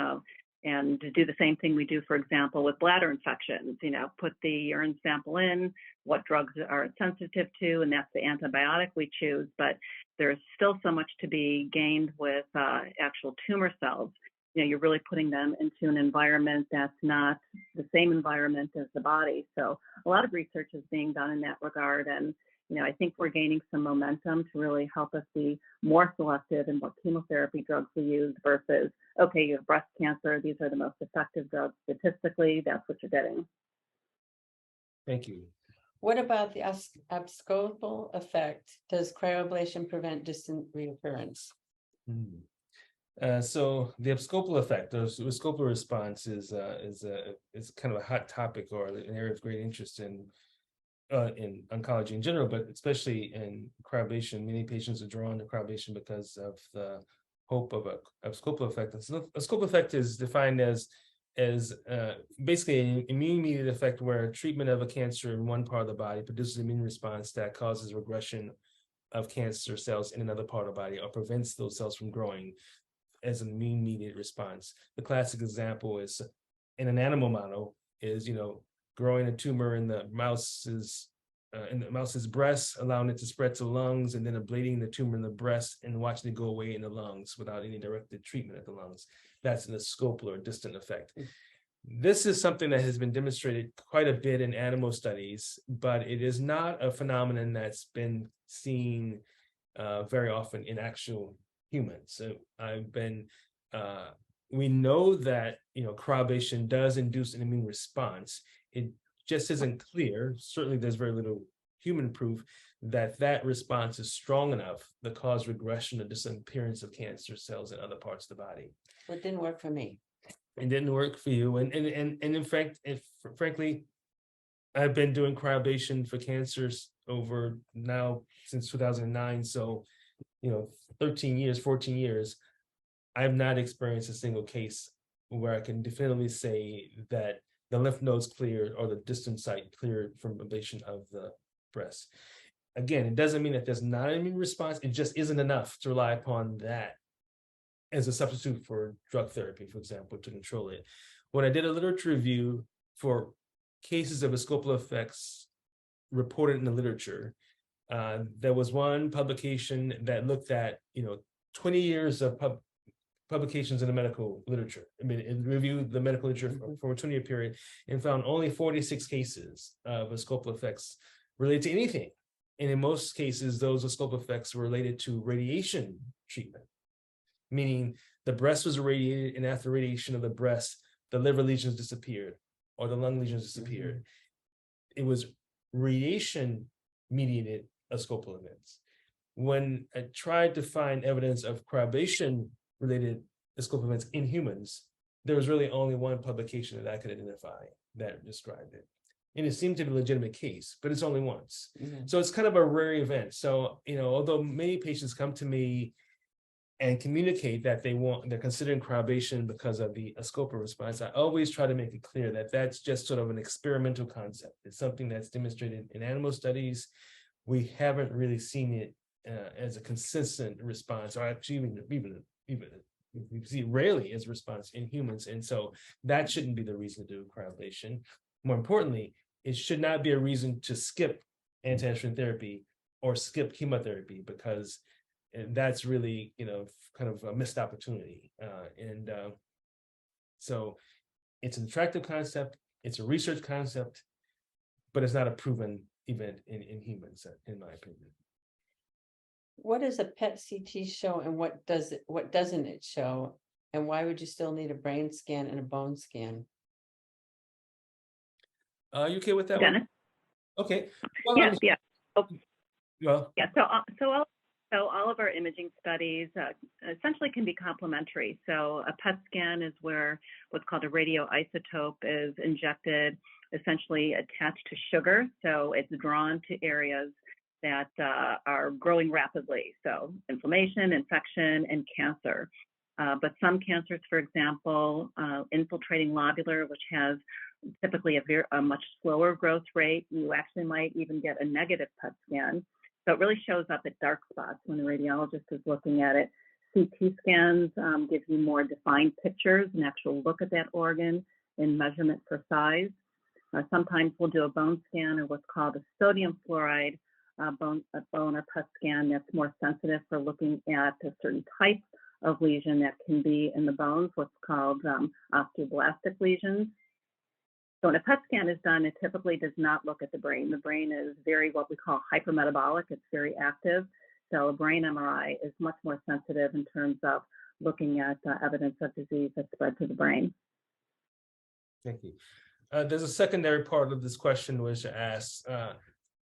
Speaker 5: and do the same thing we do, for example, with bladder infections, put the urine sample in, what drugs are it sensitive to, and that's the antibiotic we choose. But there's still so much to be gained with actual tumor cells. You're really putting them into an environment that's not the same environment as the body. So a lot of research is being done in that regard. And I think we're gaining some momentum to really help us be more selective in what chemotherapy drugs we use versus, okay, you have breast cancer, these are the most effective drugs statistically, that's what you're getting.
Speaker 1: Thank you.
Speaker 3: What about the abscopal effect? Does cryoablation prevent distant recurrence?
Speaker 1: So the abscopal effect, or abscopal response, is kind of a hot topic or an area of great interest in oncology in general, but especially in cryoablation. Many patients are drawn to cryoablation because of the hope of a abscopal effect. And so abscopal effect is defined as basically an immune-mediated effect where treatment of a cancer in one part of the body produces an immune response that causes regression of cancer cells in another part of the body or prevents those cells from growing as an immune-mediated response. The classic example is in an animal model is, growing a tumor in the mouse's breast, allowing it to spread to lungs, and then ablating the tumor in the breast and watching it go away in the lungs without any directed treatment at the lungs. That's an abscopal or distant effect. This is something that has been demonstrated quite a bit in animal studies, but it is not a phenomenon that's been seen very often in actual humans. So we know that cryoablation does induce an immune response. It just isn't clear. Certainly, there's very little human proof that that response is strong enough to cause regression or disappearance of cancer cells in other parts of the body.
Speaker 3: Well, it didn't work for me.
Speaker 1: It didn't work for you, and in fact, frankly, I've been doing cryoablation for cancers over now since 2009. So, 13 years, 14 years, I've not experienced a single case where I can definitively say that the lymph nodes cleared or the distant site cleared from ablation of the breast. Again, it doesn't mean that there's not an immune response. It just isn't enough to rely upon that as a substitute for drug therapy, for example, to control it. When I did a literature review for cases of abscopal effects reported in the literature, there was one publication that looked at 20 years of publications in the medical literature. It reviewed the medical literature for a 20-year period and found only 46 cases of abscopal effects related to anything. And in most cases, those abscopal effects were related to radiation treatment, meaning the breast was irradiated, and after radiation of the breast, the liver lesions disappeared or the lung lesions disappeared. It was radiation-mediated abscopal events. When I tried to find evidence of cryoablation-related abscopal events in humans, there was really only one publication that I could identify that described it. And it seemed to be a legitimate case, but it's only once. So it's kind of a rare event. So, although many patients come to me and communicate that they're considering cryoablation because of the abscopal response, I always try to make it clear that that's just sort of an experimental concept. It's something that's demonstrated in animal studies. We haven't really seen it as a consistent response, or actually even we see rarely as a response in humans. And so that shouldn't be the reason to do cryoablation. More importantly, it should not be a reason to skip anti-androgen therapy or skip chemotherapy, because that's really, kind of a missed opportunity. So it's an attractive concept, it's a research concept, but it's not a proven event in humans, in my opinion.
Speaker 3: What does a PET CT show, and what doesn't it show? And why would you still need a brain scan and a bone scan?
Speaker 1: You okay with that one?
Speaker 5: Dennis?
Speaker 1: Okay. Well,
Speaker 5: Yes, yeah.
Speaker 1: well,
Speaker 5: Yeah, so all of our imaging studies essentially can be complementary. So a PET scan is where what's called a radioisotope is injected, essentially attached to sugar. So it's drawn to areas that are growing rapidly. So inflammation, infection, and cancer. But some cancers, for example, infiltrating lobular, which has typically a much slower growth rate, you actually might even get a negative PET scan. So it really shows up at dark spots when the radiologist is looking at it. CT scans give you more defined pictures, an actual look at that organ in measurement for size. Sometimes we'll do a bone scan or what's called a sodium fluoride bone or PET scan that's more sensitive for looking at a certain type of lesion that can be in the bones, what's called osteoblastic lesions. So when a PET scan is done, it typically does not look at the brain. The brain is very what we call hypermetabolic. It's very active. So a brain MRI is much more sensitive in terms of looking at evidence of disease that's spread to the brain.
Speaker 1: thank you. There's a secondary part of this question which asks,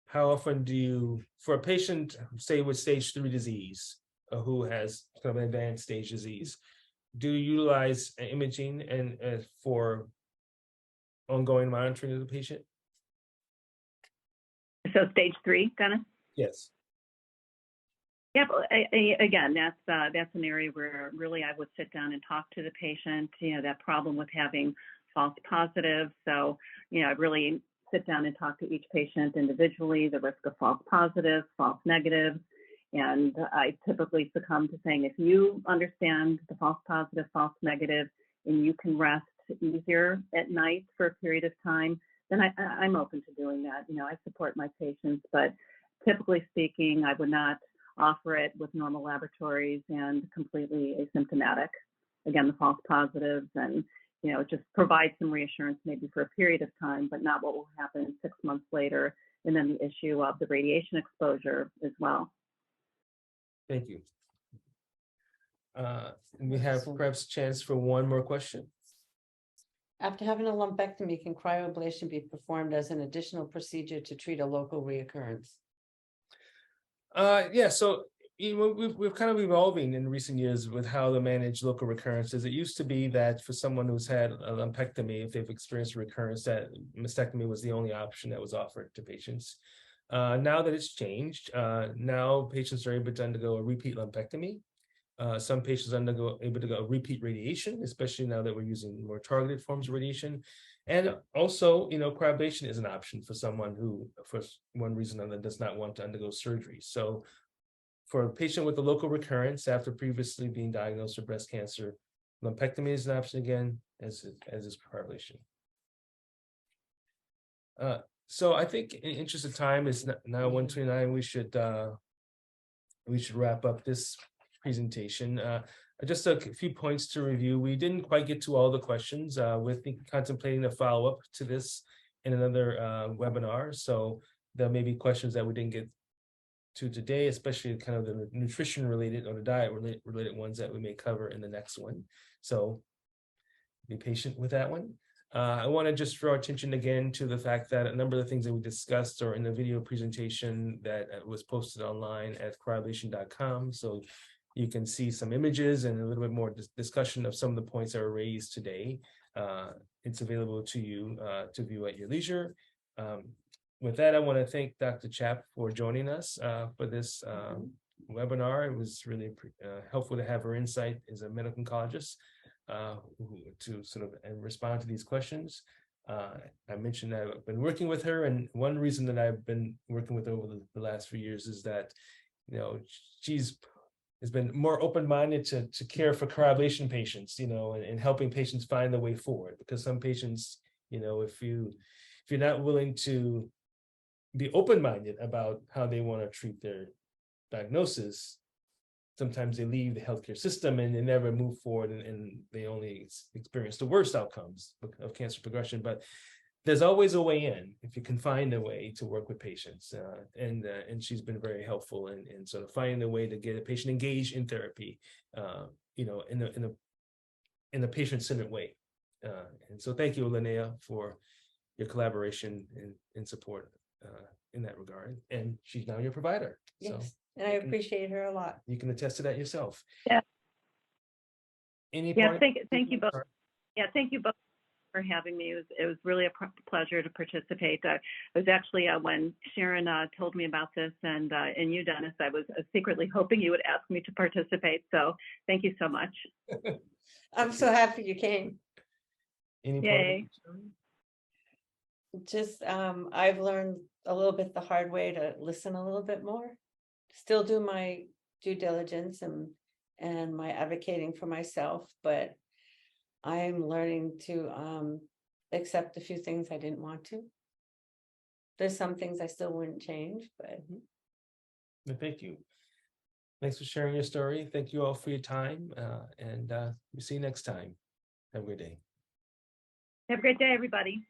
Speaker 1: how often do you, for a patient, say with stage 3 disease, who has kind of an advanced stage disease, do you utilize imaging and for ongoing monitoring of the patient?
Speaker 5: So stage 3, Dennis?
Speaker 1: Yes.
Speaker 5: Yeah, again, that's an area where really I would sit down and talk to the patient, that problem with having false positives. So, I really sit down and talk to each patient individually, the risk of false positives, false negatives. And I typically succumb to saying, if you understand the false positive, false negative, and you can rest easier at night for a period of time, then I'm open to doing that. I support my patients, but typically speaking, I would not offer it with normal laboratories and completely asymptomatic. Again, the false positives and, just provide some reassurance maybe for a period of time, but not what will happen 6 months later. And then the issue of the radiation exposure as well.
Speaker 1: Thank you. We have perhaps a chance for one more question.
Speaker 3: After having a lumpectomy, can cryoablation be performed as an additional procedure to treat a local reoccurrence?
Speaker 1: Yeah, so we're kind of evolving in recent years with how to manage local recurrences. It used to be that for someone who's had a lumpectomy, if they've experienced recurrence, that mastectomy was the only option that was offered to patients. Now that it's changed, now patients are able to undergo a repeat lumpectomy. Some patients able to go repeat radiation, especially now that we're using more targeted forms of radiation. And also, cryoablation is an option for someone who, for one reason or another, does not want to undergo surgery. So for a patient with a local recurrence after previously being diagnosed with breast cancer, lumpectomy is an option again, as is cryoablation. So I think in interest of time, it's now 1:29. We should wrap up this presentation. Just a few points to review. We didn't quite get to all the questions. We're contemplating a follow-up to this in another webinar. So there may be questions that we didn't get to today, especially kind of the nutrition related or the diet related ones that we may cover in the next one. So be patient with that one. I want to just draw attention again to the fact that a number of the things that we discussed are in the video presentation that was posted online at cryoablation.com. So you can see some images and a little bit more discussion of some of the points that were raised today. It's available to you to view at your leisure. With that, I want to thank Dr. Chap for joining us for this webinar. It was really helpful to have her insight as a medical oncologist to sort of respond to these questions. I mentioned that I've been working with her, and one reason that I've been working with her over the last few years is that, she's has been more open-minded to care for cryoablation patients, and helping patients find the way forward. Because some patients, if you're not willing to be open-minded about how they want to treat their diagnosis, sometimes they leave the healthcare system and they never move forward, and they only experience the worst outcomes of cancer progression. But there's always a way in if you can find a way to work with patients, and she's been very helpful in sort of finding a way to get a patient engaged in therapy, in a in a patient-centered way. And so thank you, Linnea, for your collaboration and support in that regard. And she's now your provider. So
Speaker 3: Yes, and I appreciate her a lot.
Speaker 1: you can attest to that yourself.
Speaker 5: Yeah.
Speaker 1: Any
Speaker 5: Yeah,
Speaker 1: part-
Speaker 5: thank you both. Yeah, thank you both for having me. It was really a pleasure to participate. I was actually, when Sharon told me about this, and you, Dennis, I was secretly hoping you would ask me to participate. So thank you so much.
Speaker 3: I'm so happy you came.
Speaker 1: Any part of
Speaker 5: Yay.
Speaker 1: it?
Speaker 3: Just, I've learned a little bit the hard way to listen a little bit more. Still do my due diligence and my advocating for myself, but I'm learning to accept a few things I didn't want to. There's some things I still wouldn't change, but
Speaker 1: Well, thank you. Thanks for sharing your story. Thank you all for your time. And we'll see you next time. Have a great day.
Speaker 5: Have a great day, everybody.